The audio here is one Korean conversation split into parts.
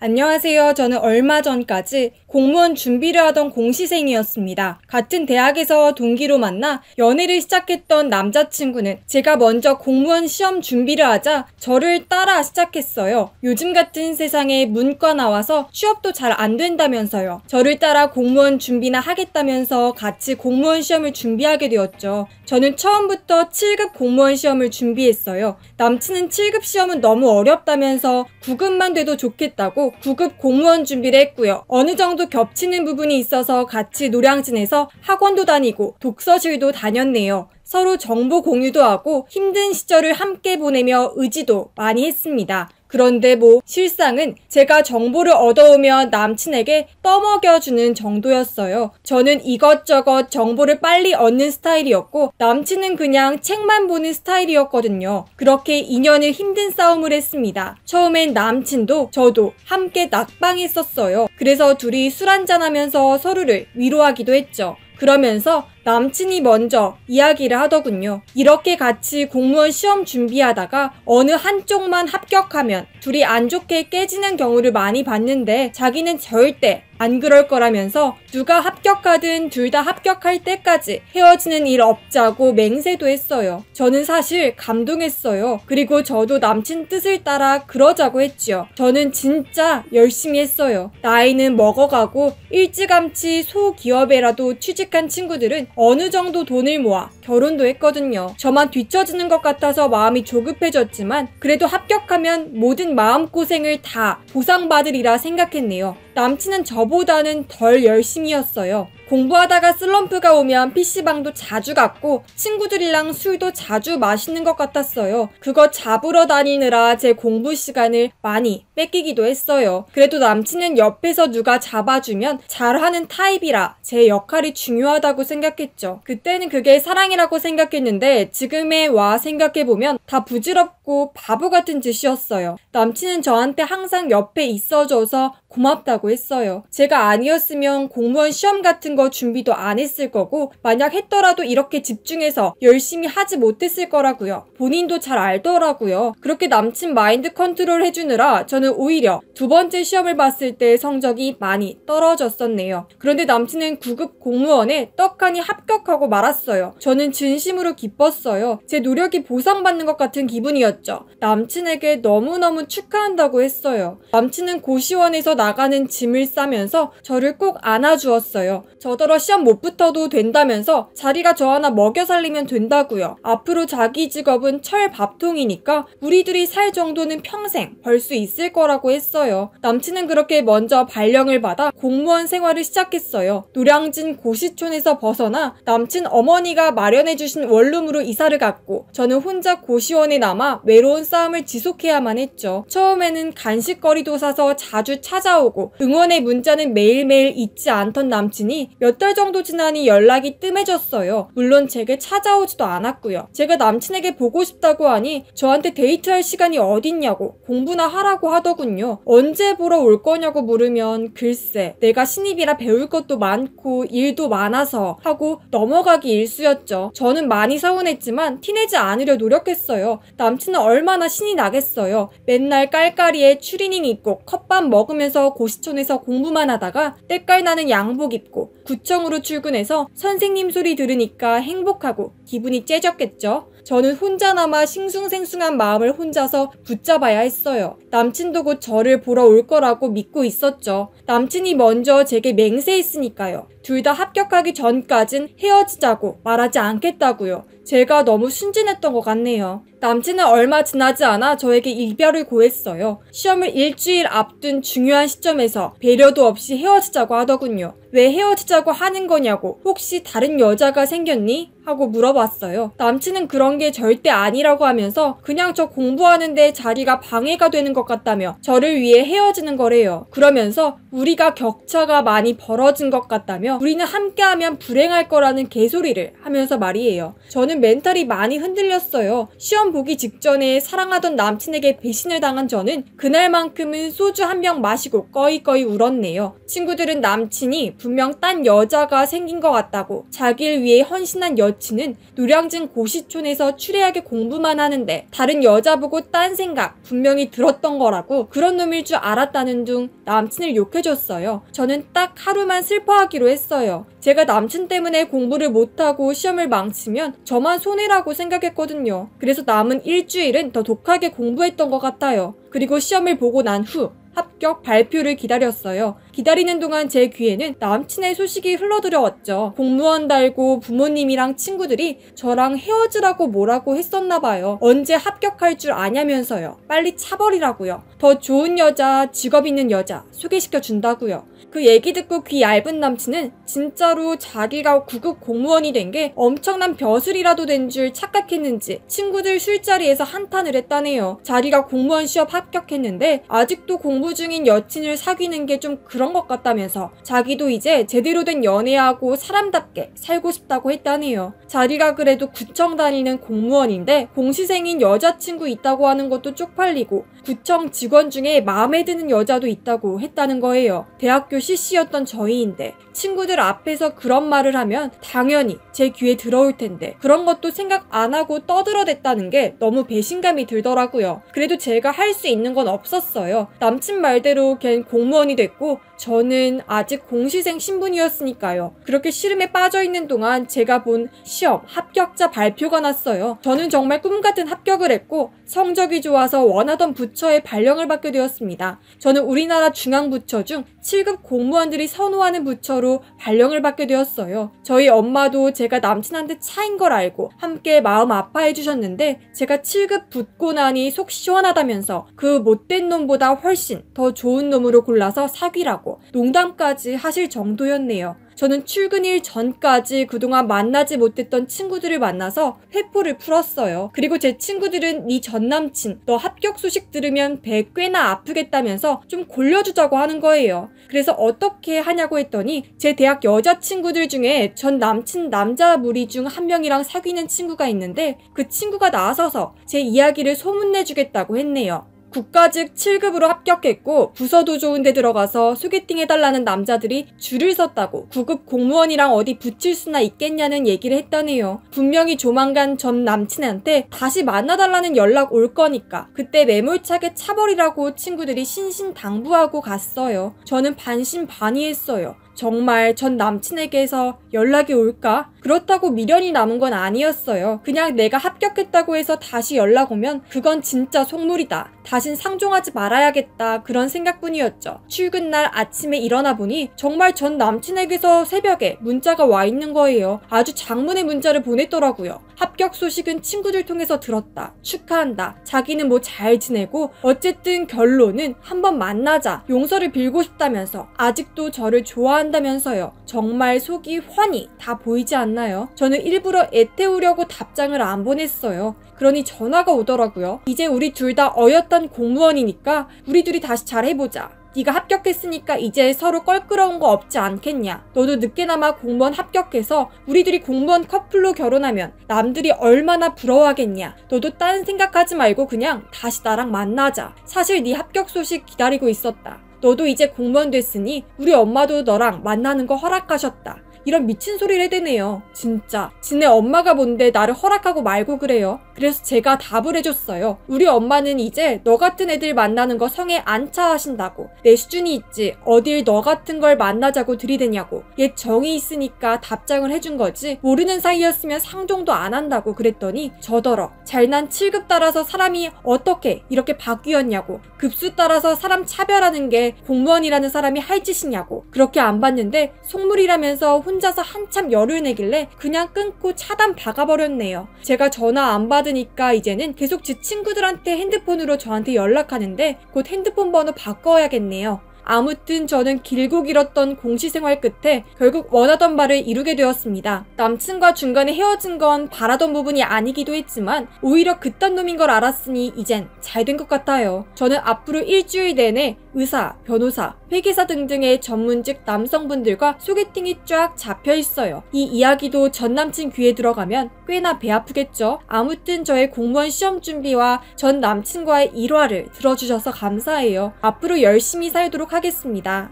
안녕하세요. 저는 얼마 전까지 공무원 준비를 하던 공시생이었습니다. 같은 대학에서 동기로 만나 연애를 시작했던 남자친구는 제가 먼저 공무원 시험 준비를 하자 저를 따라 시작했어요. 요즘 같은 세상에 문과 나와서 취업도 잘 안 된다면서요. 저를 따라 공무원 준비나 하겠다면서 같이 공무원 시험을 준비하게 되었죠. 저는 처음부터 7급 공무원 시험을 준비했어요. 남친은 7급 시험은 너무 어렵다면서 9급만 돼도 좋겠다고 9급 공무원 준비를 했고요. 어느 정도 겹치는 부분이 있어서 같이 노량진에서 학원도 다니고 독서실도 다녔네요. 서로 정보 공유도 하고 힘든 시절을 함께 보내며 의지도 많이 했습니다. 그런데 실상은 제가 정보를 얻어오면 남친에게 떠먹여주는 정도였어요. 저는 이것저것 정보를 빨리 얻는 스타일이었고 남친은 그냥 책만 보는 스타일이었거든요. 그렇게 2년을 힘든 싸움을 했습니다. 처음엔 남친도 저도 함께 낙방했었어요. 그래서 둘이 술 한잔하면서 서로를 위로하기도 했죠. 그러면서 남친이 먼저 이야기를 하더군요. 이렇게 같이 공무원 시험 준비하다가 어느 한쪽만 합격하면 둘이 안 좋게 깨지는 경우를 많이 봤는데 자기는 절대 안 그럴 거라면서 누가 합격하든 둘 다 합격할 때까지 헤어지는 일 없자고 맹세도 했어요. 저는 사실 감동했어요. 그리고 저도 남친 뜻을 따라 그러자고 했지요. 저는 진짜 열심히 했어요. 나이는 먹어가고 일찌감치 소기업에라도 취직한 친구들은 어느 정도 돈을 모아 결혼도 했거든요. 저만 뒤처지는 것 같아서 마음이 조급해졌지만 그래도 합격하면 모든 마음고생을 다 보상받으리라 생각했네요. 남친은 저보다는 덜 열심히였어요. 공부하다가 슬럼프가 오면 PC방도 자주 갔고 친구들이랑 술도 자주 마시는 것 같았어요. 그거 잡으러 다니느라 제 공부 시간을 많이 뺏기기도 했어요. 그래도 남친은 옆에서 누가 잡아주면 잘하는 타입이라 제 역할이 중요하다고 생각했죠. 그때는 그게 사랑이라고 생각했는데 지금에 와 생각해보면 다 부질없고 바보 같은 짓이었어요. 남친은 저한테 항상 옆에 있어줘서 고맙다고 했어요. 제가 아니었으면 공무원 시험 같은 거 준비도 안 했을 거고 만약 했더라도 이렇게 집중해서 열심히 하지 못했을 거라고요. 본인도 잘 알더라고요. 그렇게 남친 마인드 컨트롤 해주느라 저는 오히려 두 번째 시험을 봤을 때 성적이 많이 떨어졌었네요. 그런데 남친은 9급 공무원에 떡하니 합격하고 말았어요. 저는 진심으로 기뻤어요. 제 노력이 보상받는 것 같은 기분이었죠. 남친에게 너무너무 축하한다고 했어요. 남친은 고시원에서 나가는 짐을 싸면서 저를 꼭 안아주었어요. 저더러 시험 못 붙어도 된다면서 자리가 저 하나 먹여 살리면 된다고요. 앞으로 자기 직업은 철밥통이니까 우리들이 살 정도는 평생 벌 수 있을 거라고 했어요. 남친은 그렇게 먼저 발령을 받아 공무원 생활을 시작했어요. 노량진 고시촌에서 벗어나 남친 어머니가 마련해주신 원룸으로 이사를 갔고 저는 혼자 고시원에 남아 외로운 싸움을 지속해야만 했죠. 처음에는 간식거리도 사서 자주 찾아오고 응원의 문자는 매일매일 잊지 않던 남친이 몇 달 정도 지나니 연락이 뜸해졌어요. 물론 제게 찾아오지도 않았고요. 제가 남친에게 보고 싶다고 하니 저한테 데이트할 시간이 어딨냐고 공부나 하라고 하더군요. 언제 보러 올 거냐고 물으면 글쎄 내가 신입이라 배울 것도 많고 일도 많아서 하고 넘어가기 일쑤였죠. 저는 많이 서운했지만 티내지 않으려 노력했어요. 남친은 얼마나 신이 나겠어요. 맨날 깔깔이에 추리닝 입고 컵밥 먹으면서 고시촌에서 공부만 하다가 때깔 나는 양복 입고 구청으로 출근해서 선생님 소리 들으니까 행복하고 기분이 째졌겠죠. 저는 혼자 남아 싱숭생숭한 마음을 혼자서 붙잡아야 했어요. 남친도 곧 저를 보러 올 거라고 믿고 있었죠. 남친이 먼저 제게 맹세했으니까요. 둘 다 합격하기 전까진 헤어지자고 말하지 않겠다고요. 제가 너무 순진했던 것 같네요. 남친은 얼마 지나지 않아 저에게 이별을 고했어요. 시험을 일주일 앞둔 중요한 시점에서 배려도 없이 헤어지자고 하더군요. 왜 헤어지자고 하는 거냐고 혹시 다른 여자가 생겼니? 하고 물어봤어요. 남친은 그런 게 절대 아니라고 하면서 그냥 저 공부하는데 자리가 방해가 되는 것 같다며 저를 위해 헤어지는 거래요. 그러면서 우리가 격차가 많이 벌어진 것 같다며 우리는 함께하면 불행할 거라는 개소리를 하면서 말이에요. 저는 멘탈이 많이 흔들렸어요. 시험 보기 직전에 사랑하던 남친에게 배신을 당한 저는 그날만큼은 소주 한 병 마시고 꺼이꺼이 울었네요. 친구들은 남친이 분명 딴 여자가 생긴 것 같다고 자기를 위해 헌신한 여자 여친은 노량진 고시촌에서 추레하게 공부만 하는데 다른 여자 보고 딴 생각 분명히 들었던 거라고 그런 놈일 줄 알았다는 둥 남친을 욕해줬어요. 저는 딱 하루만 슬퍼하기로 했어요. 제가 남친 때문에 공부를 못하고 시험을 망치면 저만 손해라고 생각했거든요. 그래서 남은 일주일은 더 독하게 공부했던 것 같아요. 그리고 시험을 보고 난 후 합격 발표를 기다렸어요. 기다리는 동안 제 귀에는 남친의 소식이 흘러들어왔죠. 공무원 달고 부모님이랑 친구들이 저랑 헤어지라고 뭐라고 했었나봐요. 언제 합격할 줄 아냐면서요. 빨리 차버리라고요. 더 좋은 여자, 직업 있는 여자 소개시켜 준다고요. 그 얘기 듣고 귀 얇은 남친은 진짜로 자기가 9급 공무원이 된 게 엄청난 벼슬이라도 된 줄 착각했는지 친구들 술자리에서 한탄을 했다네요. 자기가 공무원 시험 합격했는데 아직도 공부 중인 여친을 사귀는 게 좀 그런 것 같다면서 자기도 이제 제대로 된 연애하고 사람답게 살고 싶다고 했다네요. 자기가 그래도 구청 다니는 공무원인데 공시생인 여자친구 있다고 하는 것도 쪽팔리고 구청 직원 중에 마음에 드는 여자도 있다고 했다는 거예요. 대학교 CC였던 저희인데 친구들 앞에서 그런 말을 하면 당연히 제 귀에 들어올 텐데 그런 것도 생각 안 하고 떠들어댔다는 게 너무 배신감이 들더라고요. 그래도 제가 할 수 있는 건 없었어요. 남친 말대로 걘 공무원이 됐고 저는 아직 공시생 신분이었으니까요. 그렇게 시름에 빠져있는 동안 제가 본 시험 합격자 발표가 났어요. 저는 정말 꿈같은 합격을 했고 성적이 좋아서 원하던 부처에 발령을 받게 되었습니다. 저는 우리나라 중앙부처 중 7급 공무원들이 선호하는 부처로 발령을 받게 되었어요. 저희 엄마도 제가 남친한테 차인 걸 알고 함께 마음 아파해 주셨는데 제가 7급 붙고 나니 속 시원하다면서 그 못된 놈보다 훨씬 더 좋은 놈으로 골라서 사귀라고 농담까지 하실 정도였네요. 저는 출근일 전까지 그동안 만나지 못했던 친구들을 만나서 회포를 풀었어요. 그리고 제 친구들은 네 전남친 너 합격 소식 들으면 배 꽤나 아프겠다면서 좀 골려주자고 하는 거예요. 그래서 어떻게 하냐고 했더니 제 대학 여자친구들 중에 전 남친 남자 무리 중 한 명이랑 사귀는 친구가 있는데 그 친구가 나서서 제 이야기를 소문내주겠다고 했네요. 국가직 7급으로 합격했고 부서도 좋은 데 들어가서 소개팅 해달라는 남자들이 줄을 섰다고 9급 공무원이랑 어디 붙일 수나 있겠냐는 얘기를 했다네요. 분명히 조만간 전 남친한테 다시 만나달라는 연락 올 거니까 그때 매몰차게 차버리라고 친구들이 신신당부하고 갔어요. 저는 반신반의했어요. 정말 전 남친에게서 연락이 올까? 그렇다고 미련이 남은 건 아니었어요. 그냥 내가 합격했다고 해서 다시 연락 오면 그건 진짜 속물이다. 다신 상종하지 말아야겠다. 그런 생각뿐이었죠. 출근날 아침에 일어나 보니 정말 전 남친에게서 새벽에 문자가 와 있는 거예요. 아주 장문의 문자를 보냈더라고요. 합격 소식은 친구들 통해서 들었다. 축하한다. 자기는 뭐 잘 지내고 어쨌든 결론은 한번 만나자. 용서를 빌고 싶다면서 아직도 저를 좋아한다면서요. 정말 속이 훤히 다 보이지 않나요? 저는 일부러 애태우려고 답장을 안 보냈어요. 그러니 전화가 오더라고요. 이제 우리 둘 다 어엿한 공무원이니까 우리 둘이 다시 잘해보자. 네가 합격했으니까 이제 서로 껄끄러운 거 없지 않겠냐. 너도 늦게나마 공무원 합격해서 우리들이 공무원 커플로 결혼하면 남들이 얼마나 부러워하겠냐. 너도 딴 생각하지 말고 그냥 다시 나랑 만나자. 사실 네 합격 소식 기다리고 있었다. 너도 이제 공무원 됐으니 우리 엄마도 너랑 만나는 거 허락하셨다. 이런 미친 소리를 해대네요. 진짜 지네 엄마가 뭔데 나를 허락하고 말고 그래요. 그래서 제가 답을 해줬어요. 우리 엄마는 이제 너 같은 애들 만나는 거 성에 안 차하신다고. 내 수준이 있지 어딜 너 같은 걸 만나자고 들이대냐고. 얘 정이 있으니까 답장을 해준 거지 모르는 사이였으면 상종도 안 한다고 그랬더니 저더러 잘난 7급 따라서 사람이 어떻게 이렇게 바뀌었냐고. 급수 따라서 사람 차별하는 게 공무원이라는 사람이 할 짓이냐고. 그렇게 안 봤는데 속물이라면서 혼자서 한참 열을 내길래 그냥 끊고 차단 박아버렸네요. 제가 전화 안 받으니까 이제는 계속 제 친구들한테 핸드폰으로 저한테 연락하는데 곧 핸드폰 번호 바꿔야겠네요. 아무튼 저는 길고 길었던 공시생활 끝에 결국 원하던 바를 이루게 되었습니다. 남친과 중간에 헤어진 건 바라던 부분이 아니기도 했지만 오히려 그딴 놈인 걸 알았으니 이젠 잘 된 것 같아요. 저는 앞으로 일주일 내내 의사, 변호사, 회계사 등등의 전문직 남성분들과 소개팅이 쫙 잡혀 있어요. 이 이야기도 전 남친 귀에 들어가면 꽤나 배 아프겠죠? 아무튼 저의 공무원 시험 준비와 전 남친과의 일화를 들어주셔서 감사해요. 앞으로 열심히 살도록 하겠습니다.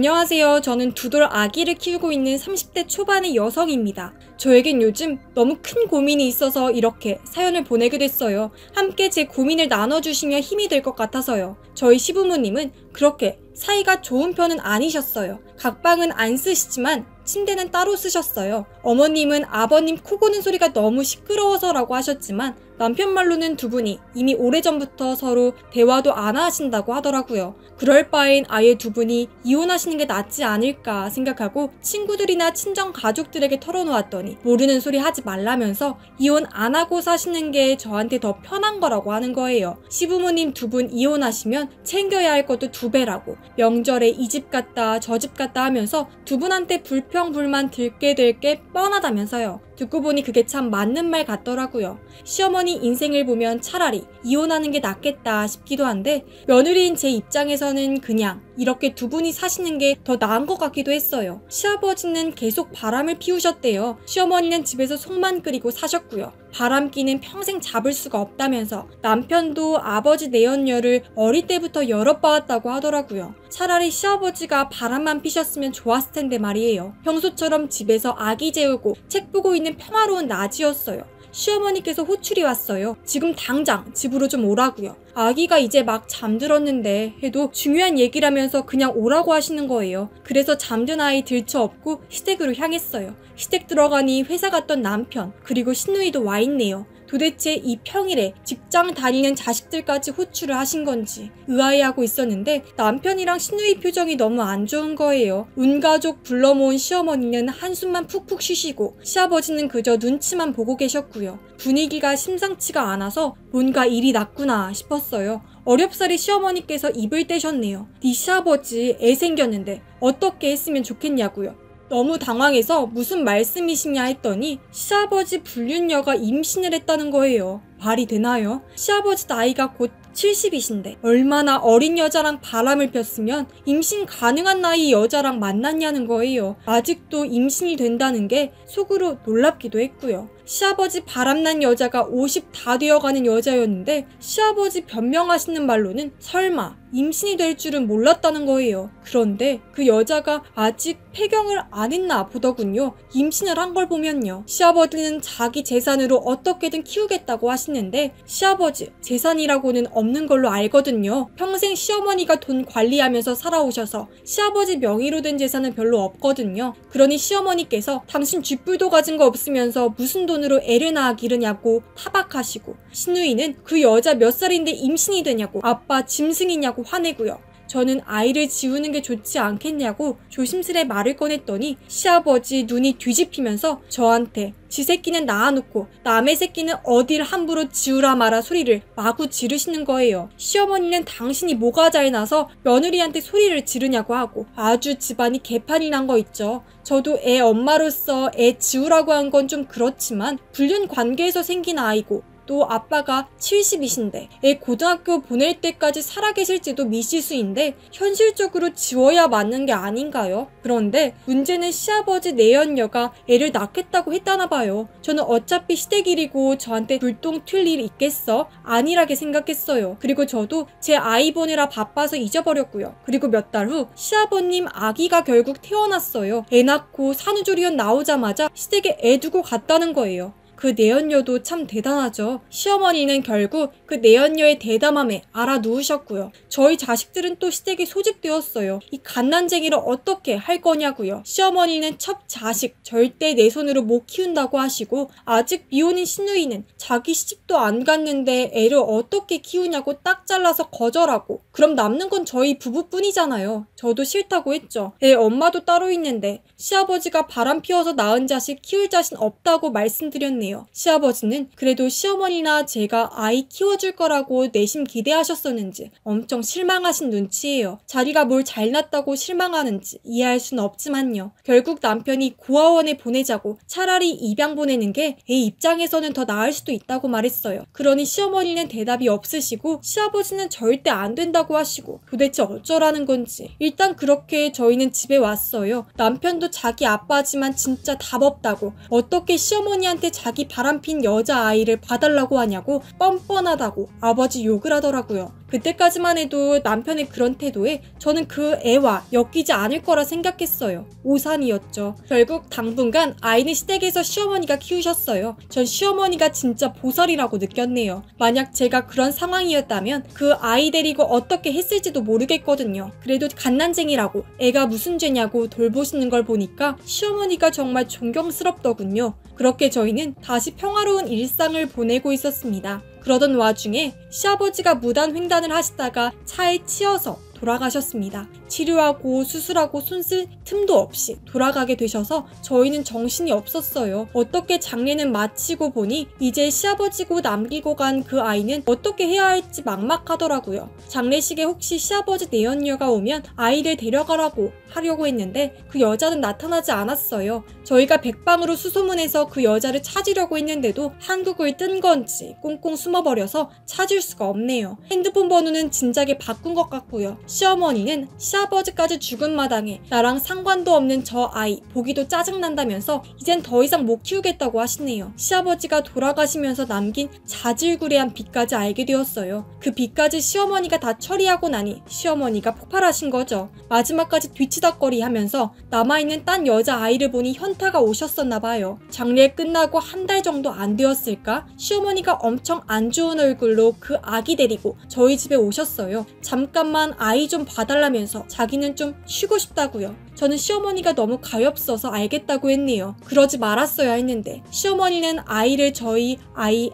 안녕하세요. 저는 두 돌 아기를 키우고 있는 30대 초반의 여성입니다. 저에겐 요즘 너무 큰 고민이 있어서 이렇게 사연을 보내게 됐어요. 함께 제 고민을 나눠주시면 힘이 될 것 같아서요. 저희 시부모님은 그렇게 사이가 좋은 편은 아니셨어요. 각방은 안 쓰시지만 침대는 따로 쓰셨어요. 어머님은 아버님 코 고는 소리가 너무 시끄러워서라고 하셨지만 남편 말로는 두 분이 이미 오래전부터 서로 대화도 안 하신다고 하더라고요. 그럴 바엔 아예 두 분이 이혼하시는 게 낫지 않을까 생각하고 친구들이나 친정 가족들에게 털어놓았더니 모르는 소리 하지 말라면서 이혼 안 하고 사시는 게 저한테 더 편한 거라고 하는 거예요. 시부모님 두 분 이혼하시면 챙겨야 할 것도 2배라고 명절에 이 집 갔다 저 집 갔다 하면서 두 분한테 불평불만 들게 될 게 뻔하다면서요. 듣고 보니 그게 참 맞는 말 같더라고요. 시어머니 인생을 보면 차라리 이혼하는 게 낫겠다 싶기도 한데 며느리인 제 입장에서는 그냥 이렇게 두 분이 사시는 게 더 나은 것 같기도 했어요. 시아버지는 계속 바람을 피우셨대요. 시어머니는 집에서 속만 끓이고 사셨고요. 바람기는 평생 잡을 수가 없다면서 남편도 아버지 내연녀를 어릴 때부터 열어봐왔다고 하더라고요. 차라리 시아버지가 바람만 피셨으면 좋았을 텐데 말이에요. 평소처럼 집에서 아기 재우고 책 보고 있는 평화로운 낮이었어요. 시어머니께서 호출이 왔어요. 지금 당장 집으로 좀 오라고요. 아기가 이제 막 잠들었는데 해도 중요한 얘기라면서 그냥 오라고 하시는 거예요. 그래서 잠든 아이 들쳐업고 시댁으로 향했어요. 시댁 들어가니 회사 갔던 남편 그리고 시누이도 와 있네요. 도대체 이 평일에 직장 다니는 자식들까지 호출을 하신 건지 의아해하고 있었는데 남편이랑 시누이 표정이 너무 안 좋은 거예요. 온 가족 불러 모은 시어머니는 한숨만 푹푹 쉬시고 시아버지는 그저 눈치만 보고 계셨고요. 분위기가 심상치가 않아서 뭔가 일이 났구나 싶었어요. 어렵사리 시어머니께서 입을 떼셨네요. 네 시아버지 애 생겼는데 어떻게 했으면 좋겠냐고요. 너무 당황해서 무슨 말씀이시냐 했더니 시아버지 불륜녀가 임신을 했다는 거예요. 말이 되나요? 시아버지 나이가 곧 70이신데 얼마나 어린 여자랑 바람을 폈으면 임신 가능한 나이 여자랑 만났냐는 거예요. 아직도 임신이 된다는 게 속으로 놀랍기도 했고요. 시아버지 바람난 여자가 50 다 되어가는 여자였는데 시아버지 변명하시는 말로는 설마 임신이 될 줄은 몰랐다는 거예요. 그런데 그 여자가 아직 폐경을 안 했나 보더군요. 임신을 한 걸 보면요. 시아버지는 자기 재산으로 어떻게든 키우겠다고 하시는데 시아버지 재산이라고는 없는 걸로 알거든요. 평생 시어머니가 돈 관리하면서 살아오셔서 시아버지 명의로 된 재산은 별로 없거든요. 그러니 시어머니께서 당신 쥐뿔도 가진 거 없으면서 무슨 돈으로 애를 낳아 기르냐고 타박하시고 시누이는 그 여자 몇 살인데 임신이 되냐고 아빠 짐승이냐고 화내고요. 저는 아이를 지우는 게 좋지 않겠냐고 조심스레 말을 꺼냈더니 시아버지 눈이 뒤집히면서 저한테 지 새끼는 낳아놓고 남의 새끼는 어딜 함부로 지우라 마라 소리를 마구 지르시는 거예요. 시어머니는 당신이 뭐가 잘나서 며느리한테 소리를 지르냐고 하고 아주 집안이 개판이 난 거 있죠. 저도 애 엄마로서 애 지우라고 한 건 좀 그렇지만 불륜 관계에서 생긴 아이고 또 아빠가 70이신데 애 고등학교 보낼 때까지 살아계실지도 미시수인데 현실적으로 지워야 맞는 게 아닌가요? 그런데 문제는 시아버지 내연녀가 애를 낳겠다고 했다나 봐요. 저는 어차피 시댁일이고 저한테 불똥 튈 일 있겠어? 안일하게 생각했어요. 그리고 저도 제 아이 보내라 바빠서 잊어버렸고요. 그리고 몇 달 후 시아버님 아기가 결국 태어났어요. 애 낳고 산후조리원 나오자마자 시댁에 애 두고 갔다는 거예요. 그 내연녀도 참 대단하죠. 시어머니는 결국 그 내연녀의 대담함에 알아누우셨고요. 저희 자식들은 또 시댁에 소집되었어요. 이 갓난쟁이를 어떻게 할 거냐고요. 시어머니는 첫 자식 절대 내 손으로 못 키운다고 하시고 아직 미혼인 시누이는 자기 시집도 안 갔는데 애를 어떻게 키우냐고 딱 잘라서 거절하고 그럼 남는 건 저희 부부뿐이잖아요. 저도 싫다고 했죠. 애 엄마도 따로 있는데 시아버지가 바람 피워서 낳은 자식 키울 자신 없다고 말씀드렸네요. 시아버지는 그래도 시어머니나 제가 아이 키워줄 거라고 내심 기대하셨었는지 엄청 실망하신 눈치예요. 자기가 뭘 잘났다고 실망하는지 이해할 순 없지만요. 결국 남편이 고아원에 보내자고 차라리 입양 보내는 게 애 입장에서는 더 나을 수도 있다고 말했어요. 그러니 시어머니는 대답이 없으시고 시아버지는 절대 안 된다고 하시고 도대체 어쩌라는 건지 일단 그렇게 저희는 집에 왔어요. 남편도 자기 아빠지만 진짜 답 없다고 어떻게 시어머니한테 자기 바람핀 여자아이를 봐달라고 하냐고 뻔뻔하다고 아버지 욕을 하더라고요. 그때까지만 해도 남편의 그런 태도에 저는 그 애와 엮이지 않을 거라 생각했어요. 오산이었죠. 결국 당분간 아이는 시댁에서 시어머니가 키우셨어요. 전 시어머니가 진짜 보살이라고 느꼈네요. 만약 제가 그런 상황이었다면 그 아이 데리고 어떻게 했을지도 모르겠거든요. 그래도 갓난쟁이라고 애가 무슨 죄냐고 돌보시는 걸 보니까 시어머니가 정말 존경스럽더군요. 그렇게 저희는 다시 평화로운 일상을 보내고 있었습니다. 그러던 와중에 시아버지가 무단 횡단을 하시다가 차에 치여서 돌아가셨습니다. 치료하고 수술하고 손 쓸 틈도 없이 돌아가게 되셔서 저희는 정신이 없었어요. 어떻게 장례는 마치고 보니 이제 시아버지고 남기고 간 그 아이는 어떻게 해야 할지 막막하더라고요. 장례식에 혹시 시아버지 내연녀가 오면 아이를 데려가라고 하려고 했는데 그 여자는 나타나지 않았어요. 저희가 백방으로 수소문해서 그 여자를 찾으려고 했는데도 한국을 뜬 건지 꽁꽁 숨어버려서 찾을 수가 없네요. 핸드폰 번호는 진작에 바꾼 것 같고요. 시어머니는 시아버지까지 죽은 마당에 나랑 상관도 없는 저 아이 보기도 짜증난다면서 이젠 더 이상 못 키우겠다고 하시네요. 시아버지가 돌아가시면서 남긴 자질구레한 빚까지 알게 되었어요. 그 빚까지 시어머니가 다 처리하고 나니 시어머니가 폭발하신 거죠. 마지막까지 뒤치다꺼리 하면서 남아있는 딴 여자 아이를 보니 현타가 오셨었나봐요. 장례 끝나고 한 달 정도 안 되었을까? 시어머니가 엄청 안 좋은 얼굴로 그 아기 데리고 저희 집에 오셨어요. 잠깐만 아이 좀 봐달라면서 자기는 좀 쉬고 싶다고요. 저는 시어머니가 너무 가엾어서 알겠다고 했네요. 그러지 말았어야 했는데 시어머니는 아이를 저희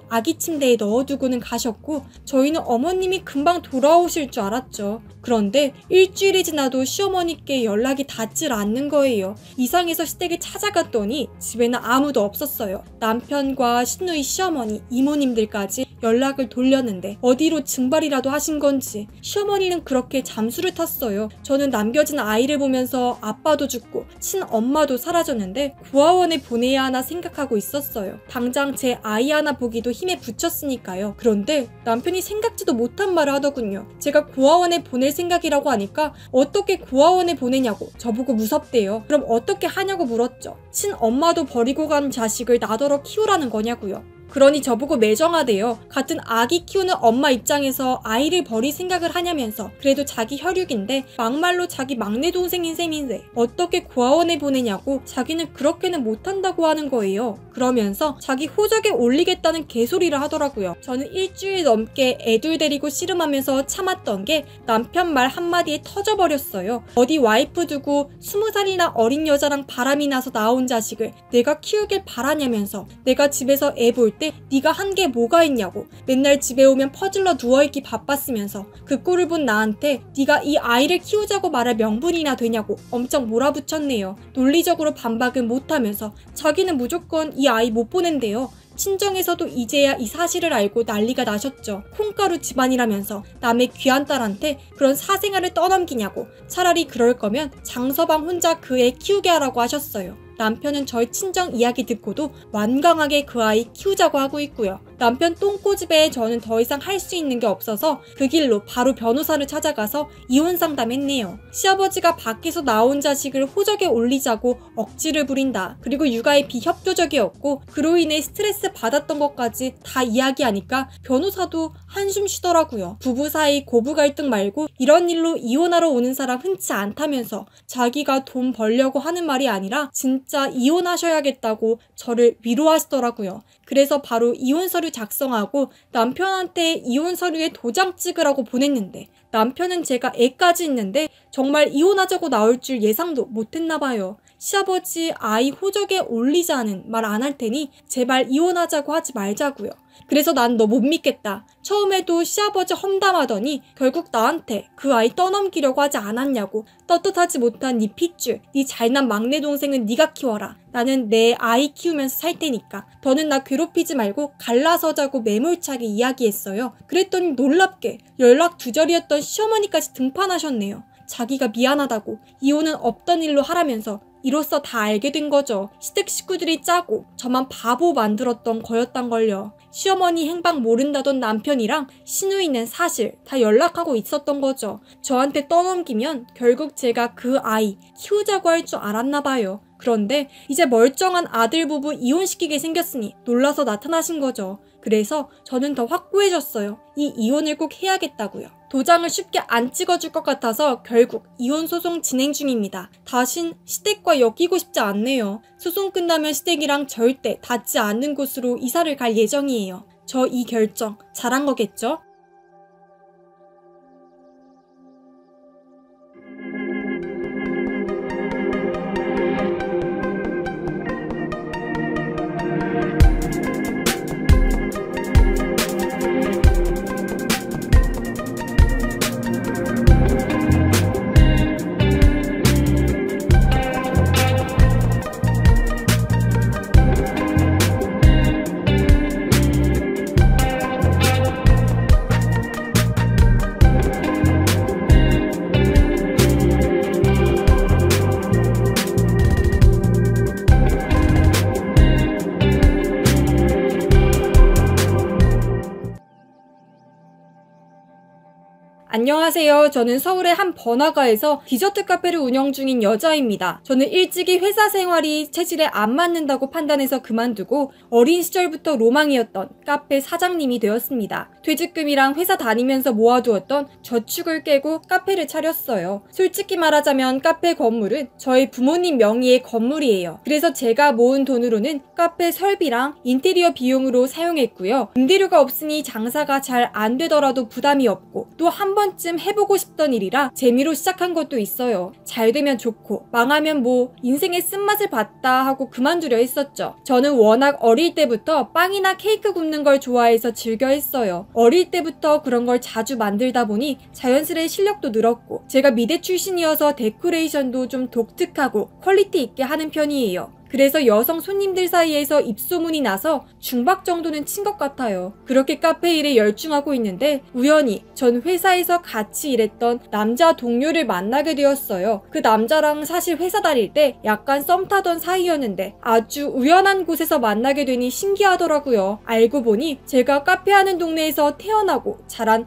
아기 침대에 넣어두고는 가셨고 저희는 어머님이 금방 돌아오실 줄 알았죠. 그런데 일주일이 지나도 시어머니께 연락이 닿질 않는 거예요. 이상해서 시댁에 찾아갔더니 집에는 아무도 없었어요. 남편과 시누이 시어머니, 이모님들까지 연락을 돌렸는데 어디로 증발이라도 하신 건지 시어머니는 그렇게 잠수를 탔어요. 저는 남겨진 아이를 보면서 아빠도 죽고 친엄마도 사라졌는데 구하원에 보내야 하나 생각하고 있었어요. 당장 제 아이 하나 보기도 힘에 부쳤으니까요. 그런데 남편이 생각지도 못한 말을 하더군요. 제가 구하원에 보낼 생각이라고 하니까 어떻게 구하원에 보내냐고 저보고 무섭대요. 그럼 어떻게 하냐고 물었죠. 친엄마도 버리고 간 자식을 나더러 키우라는 거냐고요. 그러니 저보고 매정하대요. 같은 아기 키우는 엄마 입장에서 아이를 버릴 생각을 하냐면서 그래도 자기 혈육인데 막말로 자기 막내 동생인 셈인데 어떻게 고아원에 보내냐고 자기는 그렇게는 못한다고 하는 거예요. 그러면서 자기 호적에 올리겠다는 개소리를 하더라고요. 저는 일주일 넘게 애들 데리고 씨름하면서 참았던 게 남편 말 한마디에 터져버렸어요. 어디 와이프 두고 20살이나 어린 여자랑 바람이 나서 나온 자식을 내가 키우길 바라냐면서 내가 집에서 애 볼 때 네가 한 게 뭐가 있냐고 맨날 집에 오면 퍼질러 누워있기 바빴으면서 그 꼴을 본 나한테 네가 이 아이를 키우자고 말할 명분이나 되냐고 엄청 몰아붙였네요. 논리적으로 반박은 못하면서 자기는 무조건 이 아이 못 보낸대요. 친정에서도 이제야 이 사실을 알고 난리가 나셨죠. 콩가루 집안이라면서 남의 귀한 딸한테 그런 사생활을 떠넘기냐고 차라리 그럴 거면 장서방 혼자 그 애 키우게 하라고 하셨어요. 남편은 저희 친정 이야기 듣고도 완강하게 그 아이 키우자고 하고 있고요. 남편 똥꼬집에 저는 더 이상 할 수 있는 게 없어서 그 길로 바로 변호사를 찾아가서 이혼 상담했네요. 시아버지가 밖에서 나온 자식을 호적에 올리자고 억지를 부린다. 그리고 육아에 비협조적이었고 그로 인해 스트레스 받았던 것까지 다 이야기하니까 변호사도 한숨 쉬더라고요. 부부 사이 고부 갈등 말고 이런 일로 이혼하러 오는 사람 흔치 않다면서 자기가 돈 벌려고 하는 말이 아니라 진짜 이혼하셔야겠다고 저를 위로하시더라고요. 그래서 바로 이혼 서류 작성하고 남편한테 이혼 서류에 도장 찍으라고 보냈는데 남편은 제가 애까지 있는데 정말 이혼하자고 나올 줄 예상도 못했나봐요. 시아버지 아이 호적에 올리자는 말 안 할 테니 제발 이혼하자고 하지 말자고요. 그래서 난 너 못 믿겠다. 처음에도 시아버지 험담하더니 결국 나한테 그 아이 떠넘기려고 하지 않았냐고. 떳떳하지 못한 네 핏줄, 네 잘난 막내 동생은 네가 키워라. 나는 내 아이 키우면서 살 테니까 더는 나 괴롭히지 말고 갈라서 자고 매몰차게 이야기했어요. 그랬더니 놀랍게 연락 두절이었던 시어머니까지 등판하셨네요. 자기가 미안하다고 이혼은 없던 일로 하라면서 이로써 다 알게 된 거죠. 시댁 식구들이 짜고 저만 바보 만들었던 거였단걸요. 시어머니 행방 모른다던 남편이랑 시누이는 사실 다 연락하고 있었던 거죠. 저한테 떠넘기면 결국 제가 그 아이 키우자고 할 줄 알았나 봐요. 그런데 이제 멀쩡한 아들 부부 이혼시키게 생겼으니 놀라서 나타나신 거죠. 그래서 저는 더 확고해졌어요. 이 이혼을 꼭 해야겠다고요. 도장을 쉽게 안 찍어줄 것 같아서 결국 이혼 소송 진행 중입니다. 다신 시댁과 엮이고 싶지 않네요. 소송 끝나면 시댁이랑 절대 닿지 않는 곳으로 이사를 갈 예정이에요. 저 이 결정 잘한 거겠죠? 안녕하세요. 저는 서울의 한 번화가에서 디저트 카페를 운영 중인 여자입니다. 저는 일찍이 회사 생활이 체질에 안 맞는다고 판단해서 그만두고 어린 시절부터 로망이었던 카페 사장님이 되었습니다. 퇴직금이랑 회사 다니면서 모아두었던 저축을 깨고 카페를 차렸어요. 솔직히 말하자면 카페 건물은 저희 부모님 명의의 건물이에요. 그래서 제가 모은 돈으로는 카페 설비랑 인테리어 비용으로 사용했고요. 임대료가 없으니 장사가 잘 안 되더라도 부담이 없고 또 한 번쯤 해보고 싶던 일이라 재미로 시작한 것도 있어요. 잘 되면 좋고 망하면 뭐 인생의 쓴맛을 봤다 하고 그만두려 했었죠. 저는 워낙 어릴 때부터 빵이나 케이크 굽는 걸 좋아해서 즐겨 했어요. 어릴 때부터 그런 걸 자주 만들다 보니 자연스레 실력도 늘었고 제가 미대 출신이어서 데코레이션도 좀 독특하고 퀄리티 있게 하는 편이에요. 그래서 여성 손님들 사이에서 입소문이 나서 중박 정도는 친 것 같아요. 그렇게 카페 일에 열중하고 있는데 우연히 전 회사에서 같이 일했던 남자 동료를 만나게 되었어요. 그 남자랑 사실 회사 다닐 때 약간 썸 타던 사이였는데 아주 우연한 곳에서 만나게 되니 신기하더라고요. 알고 보니 제가 카페 하는 동네에서 태어나고 자란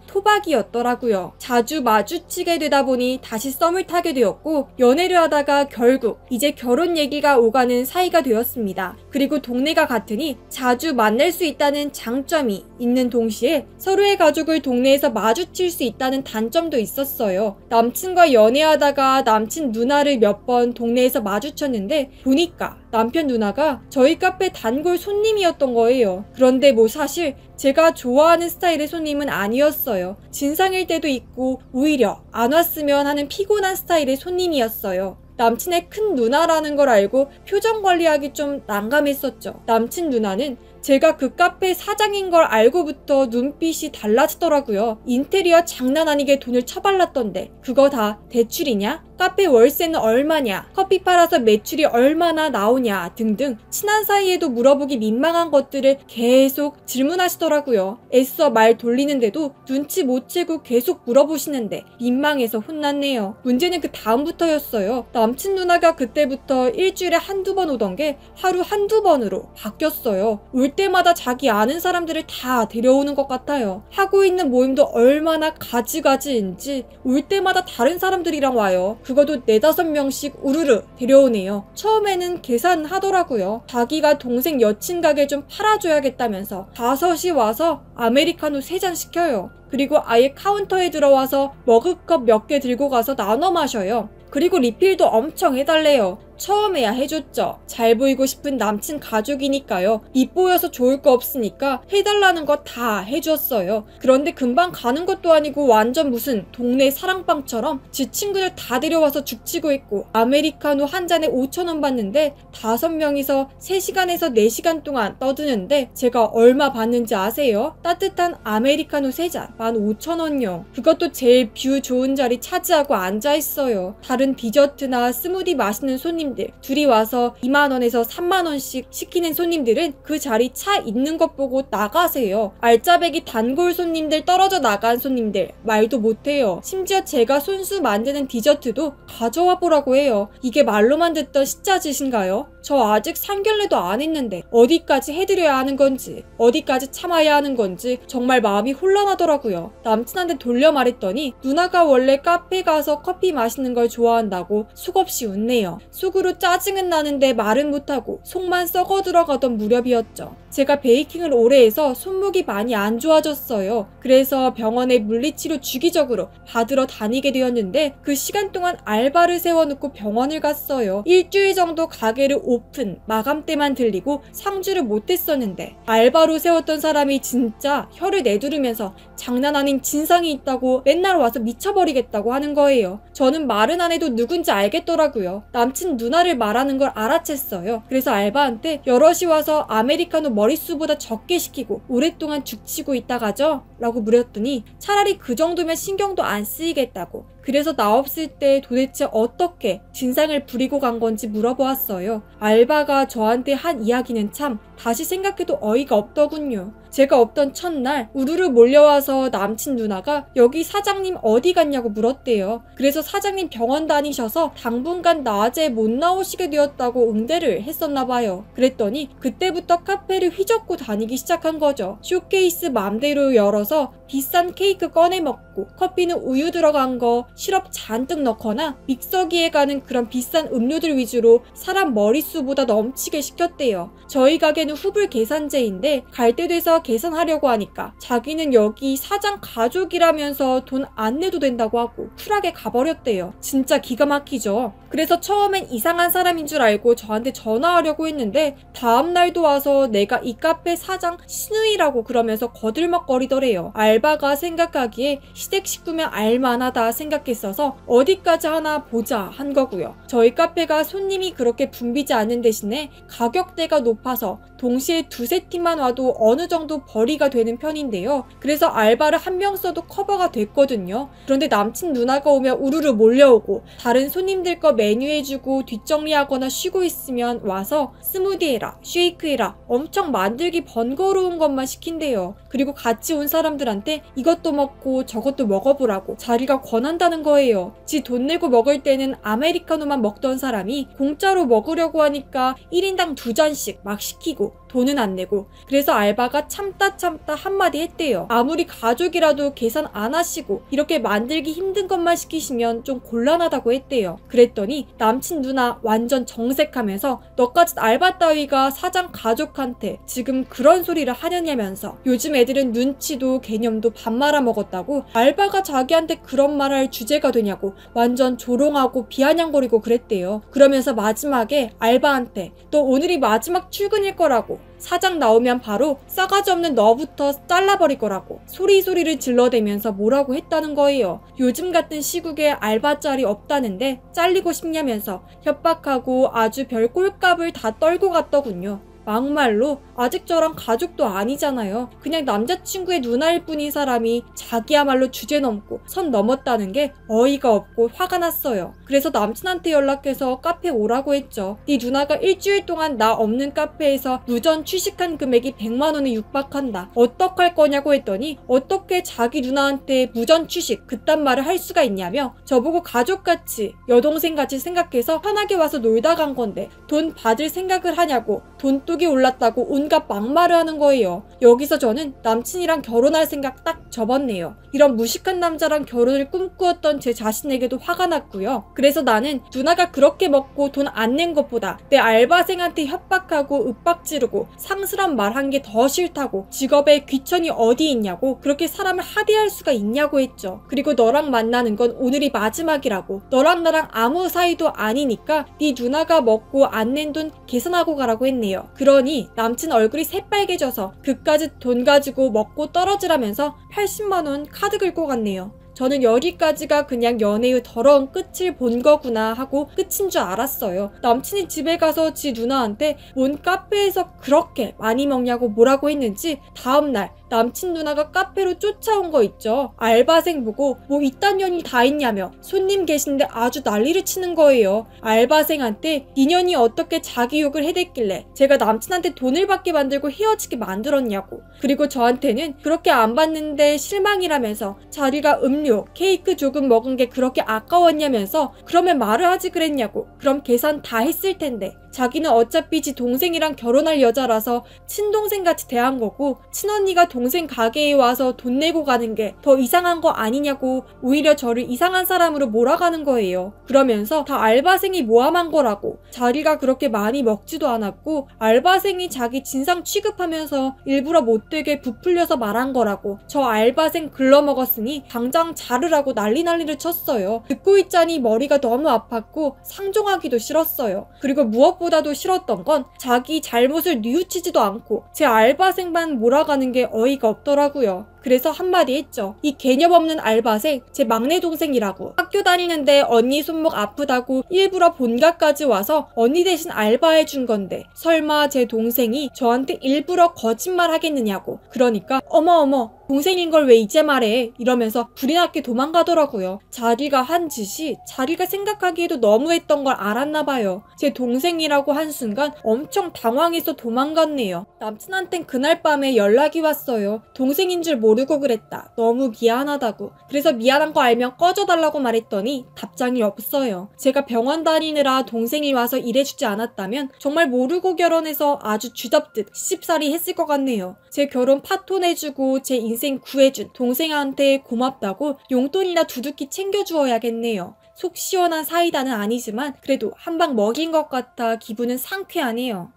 토박이였더라고요. 자주 마주치게 되다 보니 다시 썸을 타게 되었고 연애를 하다가 결국 이제 결혼 얘기가 오가는 사이가 되었습니다. 그리고 동네가 같으니 자주 만날 수 있다는 장점이 있는 동시에 서로의 가족을 동네에서 마주칠 수 있다는 단점도 있었어요. 남친과 연애하다가 남친 누나를 몇 번 동네에서 마주쳤는데 보니까 남편 누나가 저희 카페 단골 손님이었던 거예요. 그런데 뭐 사실 제가 좋아하는 스타일의 손님은 아니었어요. 진상일 때도 있고 오히려 안 왔으면 하는 피곤한 스타일의 손님이었어요. 남친의 큰 누나라는 걸 알고 표정 관리하기 좀 난감했었죠. 남친 누나는 제가 그 카페 사장인 걸 알고부터 눈빛이 달라지더라고요. 인테리어 장난 아니게 돈을 처발랐던데 그거 다 대출이냐? 카페 월세는 얼마냐? 커피 팔아서 매출이 얼마나 나오냐? 등등 친한 사이에도 물어보기 민망한 것들을 계속 질문하시더라고요. 애써 말 돌리는데도 눈치 못 채고 계속 물어보시는데 민망해서 혼났네요. 문제는 그 다음부터였어요. 남친 누나가 그때부터 일주일에 한두 번 오던 게 하루 한두 번으로 바뀌었어요. 올 때마다 자기 아는 사람들을 다 데려오는 것 같아요. 하고 있는 모임도 얼마나 가지가지인지 올 때마다 다른 사람들이랑 와요. 그것도 4-5명씩 우르르 데려오네요. 처음에는 계산하더라고요. 자기가 동생 여친 가게 좀 팔아줘야겠다면서 5시 와서 아메리카노 3잔 시켜요. 그리고 아예 카운터에 들어와서 머그컵 몇 개 들고 가서 나눠 마셔요. 그리고 리필도 엄청 해달래요. 처음에야 해줬죠. 잘 보이고 싶은 남친 가족이니까요. 밉보여서 좋을 거 없으니까 해달라는 거 다 해줬어요. 그런데 금방 가는 것도 아니고 완전 무슨 동네 사랑방처럼 지 친구들 다 데려와서 죽치고 있고 아메리카노 한 잔에 5,000원 받는데 5명이서 3시간에서 4시간 동안 떠드는데 제가 얼마 받는지 아세요? 따뜻한 아메리카노 3잔 15,000원요. 그것도 제일 뷰 좋은 자리 차지하고 앉아있어요. 다른 디저트나 스무디 마시는 손님 둘이 와서 2만원에서 3만원씩 시키는 손님들은 그 자리 차 있는 것 보고 나가세요. 알짜배기 단골 손님들 떨어져 나간 손님들 말도 못해요. 심지어 제가 손수 만드는 디저트도 가져와 보라고 해요. 이게 말로만 듣던 시짜짓인가요? 저 아직 상견례도 안 했는데 어디까지 해드려야 하는 건지 어디까지 참아야 하는 건지 정말 마음이 혼란하더라고요. 남친한테 돌려 말했더니 누나가 원래 카페 가서 커피 마시는 걸 좋아한다고 수없이 웃네요. 속으로 짜증은 나는데 말은 못하고 속만 썩어 들어가던 무렵이었죠. 제가 베이킹을 오래 해서 손목이 많이 안 좋아졌어요. 그래서 병원에 물리치료 주기적으로 받으러 다니게 되었는데 그 시간 동안 알바를 세워놓고 병원을 갔어요. 일주일 정도 가게를 오픈, 마감 때만 들리고 상주를 못했었는데 알바로 세웠던 사람이 진짜 혀를 내두르면서 장난 아닌 진상이 있다고 맨날 와서 미쳐버리겠다고 하는 거예요. 저는 말은 안 해도 누군지 알겠더라고요. 남친 누나를 말하는 걸 알아챘어요. 그래서 알바한테 여럿이 와서 아메리카노 머릿수보다 적게 시키고 오랫동안 죽치고 있다가죠? 라고 물었더니 차라리 그 정도면 신경도 안 쓰이겠다고. 그래서 나 없을 때 도대체 어떻게 진상을 부리고 간 건지 물어보았어요. 알바가 저한테 한 이야기는 참 다시 생각해도 어이가 없더군요. 제가 없던 첫날 우르르 몰려와서 남친 누나가 여기 사장님 어디 갔냐고 물었대요. 그래서 사장님 병원 다니셔서 당분간 낮에 못 나오시게 되었다고 응대를 했었나봐요. 그랬더니 그때부터 카페를 휘젓고 다니기 시작한 거죠. 쇼케이스 맘대로 열어서 비싼 케이크 꺼내 먹고 커피는 우유 들어간 거 시럽 잔뜩 넣거나 믹서기에 가는 그런 비싼 음료들 위주로 사람 머릿수보다 넘치게 시켰대요. 저희 가게는 후불 계산제인데 갈 때 돼서 계산하려고 하니까 자기는 여기 사장 가족이라면서 돈 안 내도 된다고 하고 쿨하게 가버렸대요. 진짜 기가 막히죠. 그래서 처음엔 이상한 사람인 줄 알고 저한테 전화하려고 했는데 다음날도 와서 내가 이 카페 사장 신우이라고 그러면서 거들먹거리더래요. 알바가 생각하기에 시댁 식구면 알만하다 생각했어서 어디까지 하나 보자 한 거고요. 저희 카페가 손님이 그렇게 붐비지 않은 대신에 가격대가 높아서 동시에 두세 팀만 와도 어느 정도 벌이가 되는 편인데요. 그래서 알바를 한 명 써도 커버가 됐거든요. 그런데 남친 누나가 오면 우르르 몰려오고 다른 손님들 거 메뉴 해주고 뒷정리하거나 쉬고 있으면 와서 스무디 해라, 쉐이크 해라 엄청 만들기 번거로운 것만 시킨대요. 그리고 같이 온 사람들한테 이것도 먹고 저것도 먹어보라고 자기가 권한다는 거예요. 지 돈 내고 먹을 때는 아메리카노만 먹던 사람이 공짜로 먹으려고 하니까 1인당 2잔씩 막 시키고 돈은 안 내고. 그래서 알바가 참다 한마디 했대요. 아무리 가족이라도 계산 안 하시고 이렇게 만들기 힘든 것만 시키시면 좀 곤란하다고 했대요. 그랬더니 남친 누나 완전 정색하면서 너까지 알바 따위가 사장 가족한테 지금 그런 소리를 하느냐면서 요즘 애들은 눈치도 개념도 밥 말아먹었다고 알바가 자기한테 그런 말할 주제가 되냐고 완전 조롱하고 비아냥거리고 그랬대요. 그러면서 마지막에 알바한테 너 오늘이 마지막 출근일 거라고 사장 나오면 바로 싸가지 없는 너부터 잘라버릴 거라고 소리를 질러대면서 뭐라고 했다는 거예요. 요즘 같은 시국에 알바 짤이 없다는데 잘리고 싶냐면서 협박하고 아주 별 꼴값을 다 떨고 갔더군요. 막말로 아직 저랑 가족도 아니잖아요. 그냥 남자친구의 누나일 뿐인 사람이 자기야말로 주제 넘고 선 넘었다는 게 어이가 없고 화가 났어요. 그래서 남친한테 연락해서 카페 오라고 했죠. 네 누나가 일주일 동안 나 없는 카페에서 무전 취식한 금액이 100만 원에 육박한다. 어떡할 거냐고 했더니 어떻게 자기 누나한테 무전 취식 그딴 말을 할 수가 있냐며 저보고 가족같이 여동생같이 생각해서 편하게 와서 놀다 간 건데 돈 받을 생각을 하냐고 돈독이 올랐다고 온갖 막말을 하는 거예요. 여기서 저는 남친이랑 결혼할 생각 딱 접었네요. 이런 무식한 남자랑 결혼을 꿈꾸었던 제 자신에게도 화가 났고요. 그래서 나는 누나가 그렇게 먹고 돈 안 낸 것보다 내 알바생한테 협박하고 윽박지르고 상스러운 말 한 게 더 싫다고 직업에 귀천이 어디 있냐고 그렇게 사람을 하대할 수가 있냐고 했죠. 그리고 너랑 만나는 건 오늘이 마지막이라고 너랑 나랑 아무 사이도 아니니까 네 누나가 먹고 안 낸 돈 계산하고 가라고 했네요. 그러니 남친 얼굴이 새빨개져서 그까짓 돈 가지고 먹고 떨어지라면서 80만 원 카드 긁고 갔네요. 저는 여기까지가 그냥 연애의 더러운 끝을 본 거구나 하고 끝인 줄 알았어요. 남친이 집에 가서 지 누나한테 뭔 카페에서 그렇게 많이 먹냐고 뭐라고 했는지 다음날 남친 누나가 카페로 쫓아온 거 있죠. 알바생 보고 뭐 이딴 년이 다 있냐며 손님 계신데 아주 난리를 치는 거예요. 알바생한테 이 년이 어떻게 자기 욕을 해댔길래 제가 남친한테 돈을 받게 만들고 헤어지게 만들었냐고. 그리고 저한테는 그렇게 안 받는데 실망이라면서 자기가 음료, 케이크 조금 먹은 게 그렇게 아까웠냐면서 그러면 말을 하지 그랬냐고. 그럼 계산 다 했을 텐데. 자기는 어차피 지 동생이랑 결혼할 여자라서 친동생같이 대한 거고 친언니가 동생 가게에 와서 돈 내고 가는 게 더 이상한 거 아니냐고 오히려 저를 이상한 사람으로 몰아가는 거예요. 그러면서 다 알바생이 모함한 거라고, 자기가 그렇게 많이 먹지도 않았고 알바생이 자기 진상 취급하면서 일부러 못되게 부풀려서 말한 거라고, 저 알바생 글러먹었으니 당장 자르라고 난리를 쳤어요. 듣고 있자니 머리가 너무 아팠고 상종하기도 싫었어요. 그리고 무엇보다도 싫었던 건 자기 잘못을 뉘우치지도 않고 제 알바생만 몰아가는 게 어이가 없더라고요. 그래서 한마디 했죠. 이 개념 없는 알바생 제 막내 동생이라고. 학교 다니는데 언니 손목 아프다고 일부러 본가까지 와서 언니 대신 알바해 준 건데 설마 제 동생이 저한테 일부러 거짓말 하겠느냐고. 그러니까 어머 동생인 걸 왜 이제 말해 이러면서 불이 났게 도망가더라고요. 자기가 한 짓이 자기가 생각하기에도 너무했던 걸 알았나 봐요. 제 동생이라고 한 순간 엄청 당황해서 도망갔네요. 남친한텐 그날 밤에 연락이 왔어요. 동생인 줄 모르고 그랬다. 너무 미안하다고. 그래서 미안한 거 알면 꺼져달라고 말했더니 답장이 없어요. 제가 병원 다니느라 동생이 와서 일해주지 않았다면 정말 모르고 결혼해서 아주 쥐잡듯 시집살이 했을 것 같네요. 제 결혼 파토내주고 제 인생 구해준 동생한테 고맙다고 용돈이나 두둑히 챙겨주어야겠네요. 속 시원한 사이다는 아니지만 그래도 한 방 먹인 것 같아 기분은 상쾌하네요.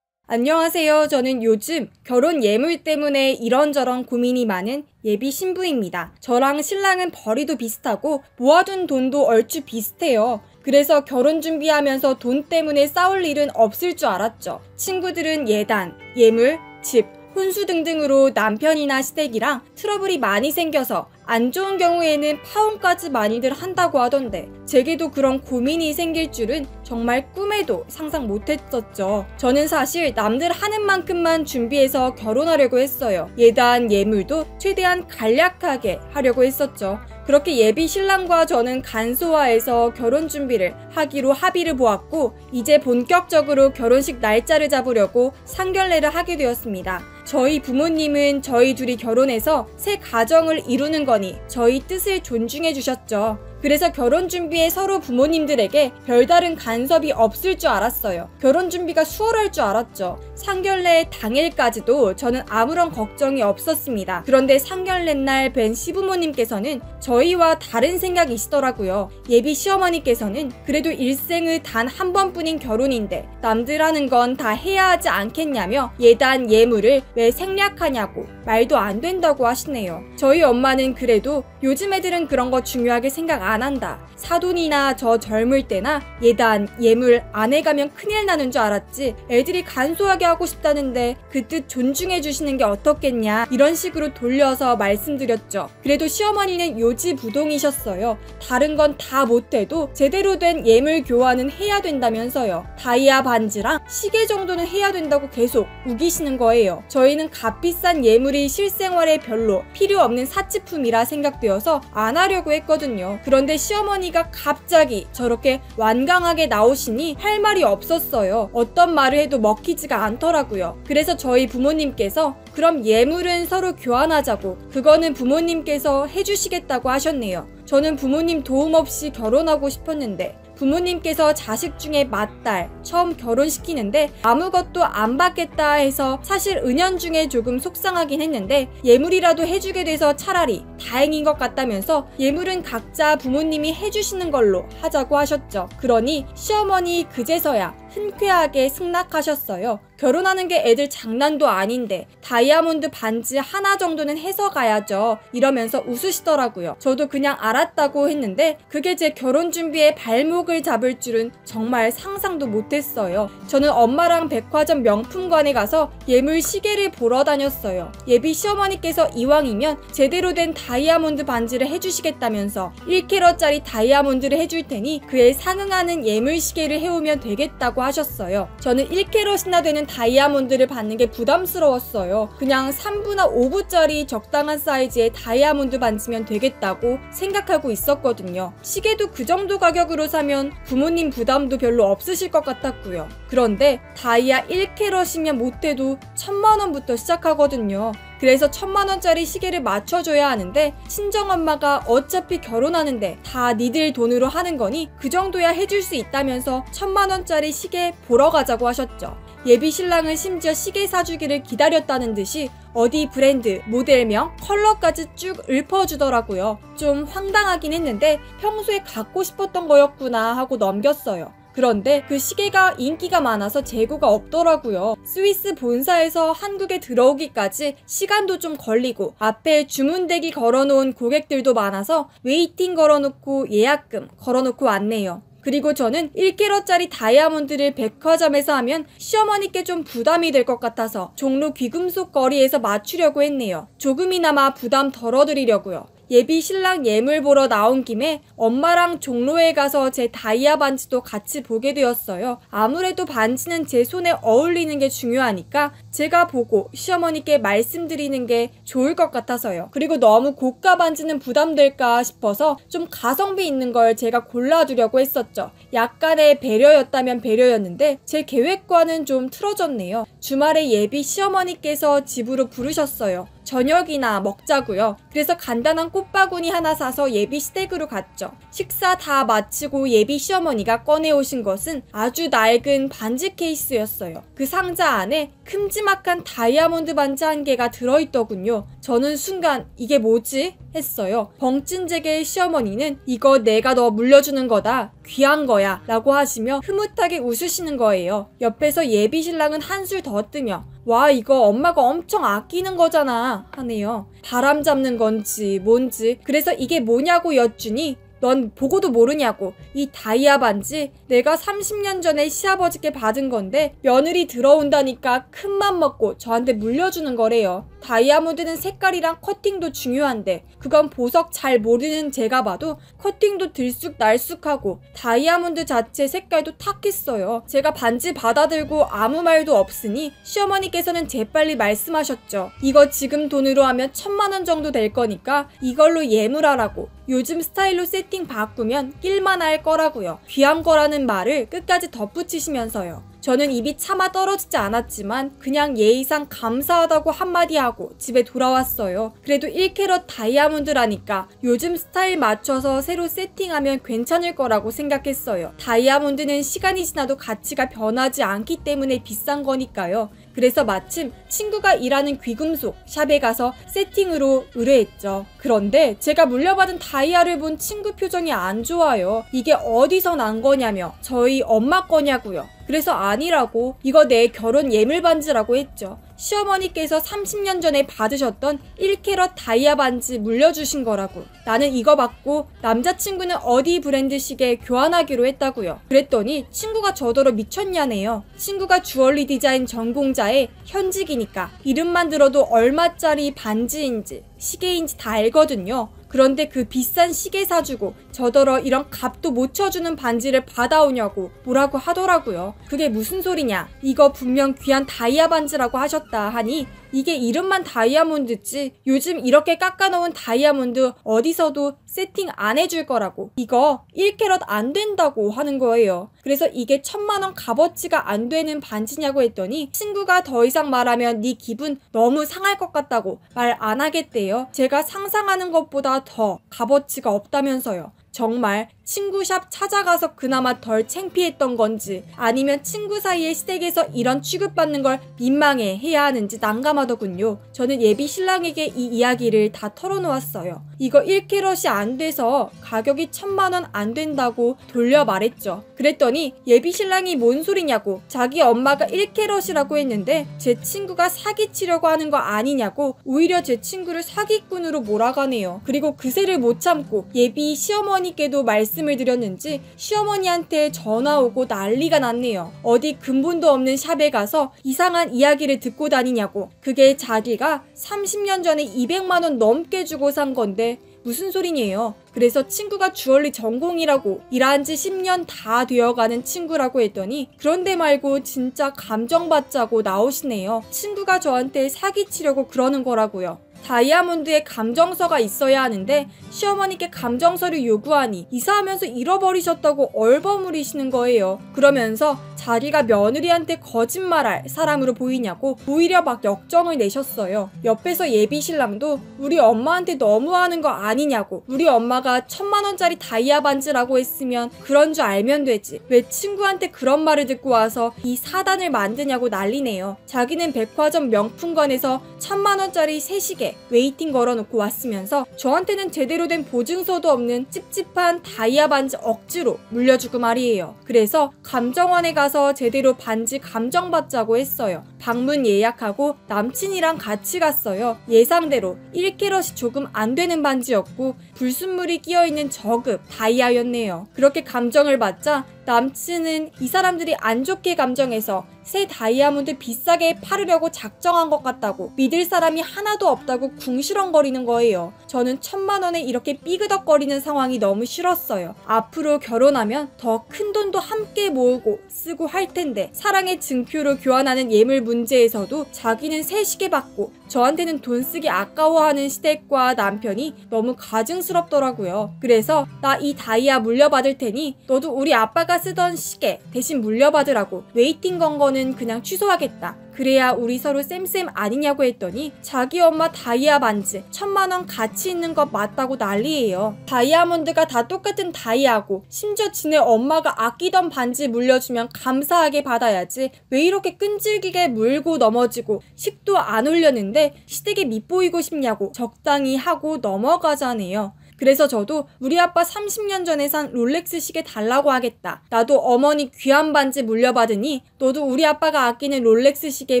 안녕하세요. 저는 요즘 결혼 예물 때문에 이런저런 고민이 많은 예비 신부입니다. 저랑 신랑은 벌이도 비슷하고 모아둔 돈도 얼추 비슷해요. 그래서 결혼 준비하면서 돈 때문에 싸울 일은 없을 줄 알았죠. 친구들은 예단, 예물, 집, 혼수 등등으로 남편이나 시댁이랑 트러블이 많이 생겨서 안 좋은 경우에는 파혼까지 많이들 한다고 하던데 제게도 그런 고민이 생길 줄은 정말 꿈에도 상상 못했었죠. 저는 사실 남들 하는 만큼만 준비해서 결혼하려고 했어요. 예단, 예물도 최대한 간략하게 하려고 했었죠. 그렇게 예비 신랑과 저는 간소화해서 결혼 준비를 하기로 합의를 보았고 이제 본격적으로 결혼식 날짜를 잡으려고 상견례를 하게 되었습니다. 저희 부모님은 저희 둘이 결혼해서 새 가정을 이루는 거니 저희 뜻을 존중해 주셨죠. 그래서 결혼 준비에 서로 부모님들에게 별다른 간섭이 없을 줄 알았어요. 결혼 준비가 수월할 줄 알았죠. 상견례 당일까지도 저는 아무런 걱정이 없었습니다. 그런데 상견례 날 뵌 시부모님께서는 저희와 다른 생각이시더라고요. 예비 시어머니께서는 그래도 일생을 단 한 번뿐인 결혼인데 남들 하는 건 다 해야 하지 않겠냐며 예단 예물을 왜 생략하냐고 말도 안 된다고 하시네요. 저희 엄마는 그래도 요즘 애들은 그런 거 중요하게 생각 안 한다. 사돈이나 저 젊을 때나 예단, 예물 안 해가면 큰일 나는 줄 알았지 애들이 간소하게 하고 싶다는데 그 뜻 존중해 주시는 게 어떻겠냐 이런 식으로 돌려서 말씀드렸죠. 그래도 시어머니는 요지부동이셨어요. 다른 건 다 못해도 제대로 된 예물 교환은 해야 된다면서요. 다이아 반지랑 시계 정도는 해야 된다고 계속 우기시는 거예요. 저희는 값비싼 예물이 실생활에 별로 필요 없는 사치품이라 생각되어서 안 하려고 했거든요. 그런데 시어머니가 갑자기 저렇게 완강하게 나오시니 할 말이 없었어요. 어떤 말을 해도 먹히지가 않더라고요. 그래서 저희 부모님께서 그럼 예물은 서로 교환하자고 그거는 부모님께서 해주시겠다고 하셨네요. 저는 부모님 도움 없이 결혼하고 싶었는데 부모님께서 자식 중에 맏딸 처음 결혼시키는데 아무것도 안 받겠다 해서 사실 은연중에 조금 속상하긴 했는데 예물이라도 해주게 돼서 차라리 다행인 것 같다면서 예물은 각자 부모님이 해주시는 걸로 하자고 하셨죠. 그러니 시어머니 그제서야 흔쾌하게 승낙하셨어요. 결혼하는 게 애들 장난도 아닌데 다이아몬드 반지 하나 정도는 해서 가야죠. 이러면서 웃으시더라고요. 저도 그냥 알았다고 했는데 그게 제 결혼 준비에 발목을 잡을 줄은 정말 상상도 못했어요. 저는 엄마랑 백화점 명품관에 가서 예물 시계를 보러 다녔어요. 예비 시어머니께서 이왕이면 제대로 된 다이아몬드 반지를 해주시겠다면서 1캐럿짜리 다이아몬드를 해줄 테니 그에 상응하는 예물 시계를 해오면 되겠다고 하셨어요. 저는 1캐럿이나 되는 다이아몬드를 받는 게 부담스러웠어요. 그냥 3부나 5부짜리 적당한 사이즈의 다이아몬드 반지면 되겠다고 생각하고 있었거든요. 시계도 그 정도 가격으로 사면 부모님 부담도 별로 없으실 것 같았고요. 그런데 다이아 1캐럿이면 못해도 1000만원부터 시작하거든요. 그래서 1000만원짜리 시계를 맞춰줘야 하는데 친정엄마가 어차피 결혼하는데 다 니들 돈으로 하는 거니 그 정도야 해줄 수 있다면서 1000만원짜리 시계 보러 가자고 하셨죠. 예비 신랑은 심지어 시계 사주기를 기다렸다는 듯이 어디 브랜드, 모델명, 컬러까지 쭉 읊어주더라고요. 좀 황당하긴 했는데 평소에 갖고 싶었던 거였구나 하고 넘겼어요. 그런데 그 시계가 인기가 많아서 재고가 없더라고요. 스위스 본사에서 한국에 들어오기까지 시간도 좀 걸리고 앞에 주문대기 걸어놓은 고객들도 많아서 웨이팅 걸어놓고 예약금 걸어놓고 왔네요. 그리고 저는 1캐럿짜리 다이아몬드를 백화점에서 하면 시어머니께 좀 부담이 될 것 같아서 종로 귀금속 거리에서 맞추려고 했네요. 조금이나마 부담 덜어드리려고요. 예비 신랑 예물 보러 나온 김에 엄마랑 종로에 가서 제 다이아 반지도 같이 보게 되었어요. 아무래도 반지는 제 손에 어울리는 게 중요하니까 제가 보고 시어머니께 말씀드리는 게 좋을 것 같아서요. 그리고 너무 고가 반지는 부담될까 싶어서 좀 가성비 있는 걸 제가 골라두려고 했었죠. 약간의 배려였다면 배려였는데 제 계획과는 좀 틀어졌네요. 주말에 예비 시어머니께서 집으로 부르셨어요. 저녁이나 먹자고요. 그래서 간단한 꽃바구니 하나 사서 예비 시댁으로 갔죠. 식사 다 마치고 예비 시어머니가 꺼내오신 것은 아주 낡은 반지 케이스였어요. 그 상자 안에 큼지막한 다이아몬드 반지 한 개가 들어있더군요. 저는 순간 이게 뭐지? 했어요. 벙찐 제게 시어머니는 이거 내가 너 물려주는 거다. 귀한 거야. 라고 하시며 흐뭇하게 웃으시는 거예요. 옆에서 예비 신랑은 한술 더 뜨며 와 이거 엄마가 엄청 아끼는 거잖아 하네요. 바람 잡는 건지 뭔지 그래서 이게 뭐냐고 여쭈니 넌 보고도 모르냐고. 이 다이아 반지 내가 30년 전에 시아버지께 받은 건데 며느리 들어온다니까 큰맘 먹고 저한테 물려주는 거래요. 다이아몬드는 색깔이랑 커팅도 중요한데 그건 보석 잘 모르는 제가 봐도 커팅도 들쑥날쑥하고 다이아몬드 자체 색깔도 탁했어요. 제가 반지 받아들고 아무 말도 없으니 시어머니께서는 재빨리 말씀하셨죠. 이거 지금 돈으로 하면 1000만원 정도 될 거니까 이걸로 예물하라고. 요즘 스타일로 세팅 바꾸면 낄만할 거라고요. 귀한 거라는 말을 끝까지 덧붙이시면서요. 저는 입이 차마 떨어지지 않았지만 그냥 예의상 감사하다고 한마디 하고 집에 돌아왔어요. 그래도 1캐럿 다이아몬드라니까 요즘 스타일 맞춰서 새로 세팅하면 괜찮을 거라고 생각했어요. 다이아몬드는 시간이 지나도 가치가 변하지 않기 때문에 비싼 거니까요. 그래서 마침 친구가 일하는 귀금속 샵에 가서 세팅으로 의뢰했죠. 그런데 제가 물려받은 다이아를 본 친구 표정이 안 좋아요. 이게 어디서 난 거냐며 저희 엄마 거냐고요. 그래서 아니라고 이거 내 결혼 예물 반지라고 했죠. 시어머니께서 30년 전에 받으셨던 1캐럿 다이아 반지 물려주신 거라고. 나는 이거 받고 남자친구는 어디 브랜드 시계 교환하기로 했다고요. 그랬더니 친구가 저더러 미쳤냐네요. 친구가 주얼리 디자인 전공자에 현직이니까 이름만 들어도 얼마짜리 반지인지 시계인지 다 알거든요. 그런데 그 비싼 시계 사주고 저더러 이런 값도 못 쳐주는 반지를 받아오냐고 뭐라고 하더라고요. 그게 무슨 소리냐. 이거 분명 귀한 다이아 반지라고 하셨다 하니 이게 이름만 다이아몬드지 요즘 이렇게 깎아놓은 다이아몬드 어디서도 세팅 안 해줄 거라고. 이거 1캐럿 안 된다고 하는 거예요. 그래서 이게 1000만원 값어치가 안 되는 반지냐고 했더니 친구가 더 이상 말하면 네 기분 너무 상할 것 같다고 말 안 하겠대요. 제가 상상하는 것보다 더 값어치가 없다면서요. 정말 친구 샵 찾아가서 그나마 덜 창피했던 건지 아니면 친구 사이의 시댁에서 이런 취급받는 걸 민망해 해야 하는지 난감하더군요. 저는 예비 신랑에게 이 이야기를 다 털어놓았어요. 이거 1캐럿이 안 돼서 가격이 1000만원 안 된다고 돌려 말했죠. 그랬더니 예비 신랑이 뭔 소리냐고, 자기 엄마가 1캐럿이라고 했는데 제 친구가 사기치려고 하는 거 아니냐고 오히려 제 친구를 사기꾼으로 몰아가네요. 그리고 그새를 못 참고 예비 시어머니께도 말씀을 드렸는지 시어머니한테 전화 오고 난리가 났네요. 어디 근본도 없는 샵에 가서 이상한 이야기를 듣고 다니냐고. 그게 자기가 30년 전에 200만원 넘게 주고 산 건데 무슨 소리냐요. 그래서 친구가 주얼리 전공이라고, 일한 지 10년 다 되어가는 친구라고 했더니 그런데 말고 진짜 감정받자고 나오시네요. 친구가 저한테 사기치려고 그러는 거라고요. 다이아몬드에 감정서가 있어야 하는데 시어머니께 감정서를 요구하니 이사하면서 잃어버리셨다고 얼버무리시는 거예요. 그러면서 자기가 며느리한테 거짓말할 사람으로 보이냐고 오히려 막 역정을 내셨어요. 옆에서 예비 신랑도 우리 엄마한테 너무하는 거 아니냐고, 우리 엄마가 1000만원짜리 다이아 반지라고 했으면 그런 줄 알면 되지, 왜 친구한테 그런 말을 듣고 와서 이 사단을 만드냐고 난리네요. 자기는 백화점 명품관에서 1000만원짜리 새 시계 웨이팅 걸어놓고 왔으면서 저한테는 제대로 된 보증서도 없는 찝찝한 다이아 반지 억지로 물려주고 말이에요. 그래서 감정원에 가서 제대로 반지 감정받자고 했어요. 방문 예약하고 남친이랑 같이 갔어요. 예상대로 1캐럿이 조금 안 되는 반지였고 불순물이 끼어있는 저급 다이아였네요. 그렇게 감정을 받자 남친은 이 사람들이 안 좋게 감정해서 새 다이아몬드 비싸게 팔으려고 작정한 것 같다고, 믿을 사람이 하나도 없다고 궁시렁거리는 거예요. 저는 1000만원에 이렇게 삐그덕거리는 상황이 너무 싫었어요. 앞으로 결혼하면 더 큰 돈도 함께 모으고 쓰고 할 텐데 사랑의 증표로 교환하는 예물 문제에서도 자기는 새 시계 받고 저한테는 돈 쓰기 아까워하는 시댁과 남편이 너무 가증스럽더라고요. 그래서 나 이 다이아 물려받을 테니 너도 우리 아빠가 쓰던 시계 대신 물려받으라고, 웨이팅 건 거는 그냥 취소하겠다, 그래야 우리 서로 쌤쌤 아니냐고 했더니 자기 엄마 다이아 반지 1000만원 가치 있는 것 맞다고 난리예요. 다이아몬드가 다 똑같은 다이아고 심지어 지네 엄마가 아끼던 반지 물려주면 감사하게 받아야지 왜 이렇게 끈질기게 물고 넘어지고 식도 안 올렸는데 시댁에 밉보이고 싶냐고 적당히 하고 넘어가자네요. 그래서 저도 우리 아빠 30년 전에 산 롤렉스 시계 달라고 하겠다. 나도 어머니 귀한 반지 물려받으니 너도 우리 아빠가 아끼는 롤렉스 시계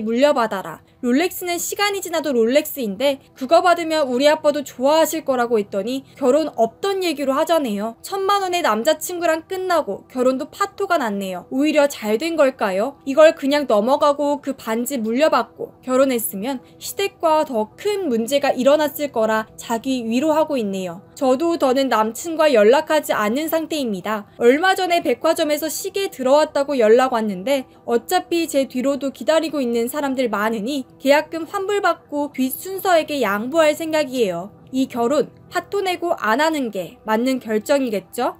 물려받아라. 롤렉스는 시간이 지나도 롤렉스인데 그거 받으면 우리 아빠도 좋아하실 거라고 했더니 결혼 없던 얘기로 하자네요. 1000만원의 남자친구랑 끝나고 결혼도 파토가 났네요. 오히려 잘 된 걸까요? 이걸 그냥 넘어가고 그 반지 물려받고 결혼했으면 시댁과 더 큰 문제가 일어났을 거라 자기 위로하고 있네요. 저도 더는 남친과 연락하지 않는 상태입니다. 얼마 전에 백화점에서 시계 들어왔다고 연락 왔는데 어차피 제 뒤로도 기다리고 있는 사람들 많으니 계약금 환불받고 뒷순서에게 양보할 생각이에요. 이 결혼 파토 내고 안 하는 게 맞는 결정이겠죠?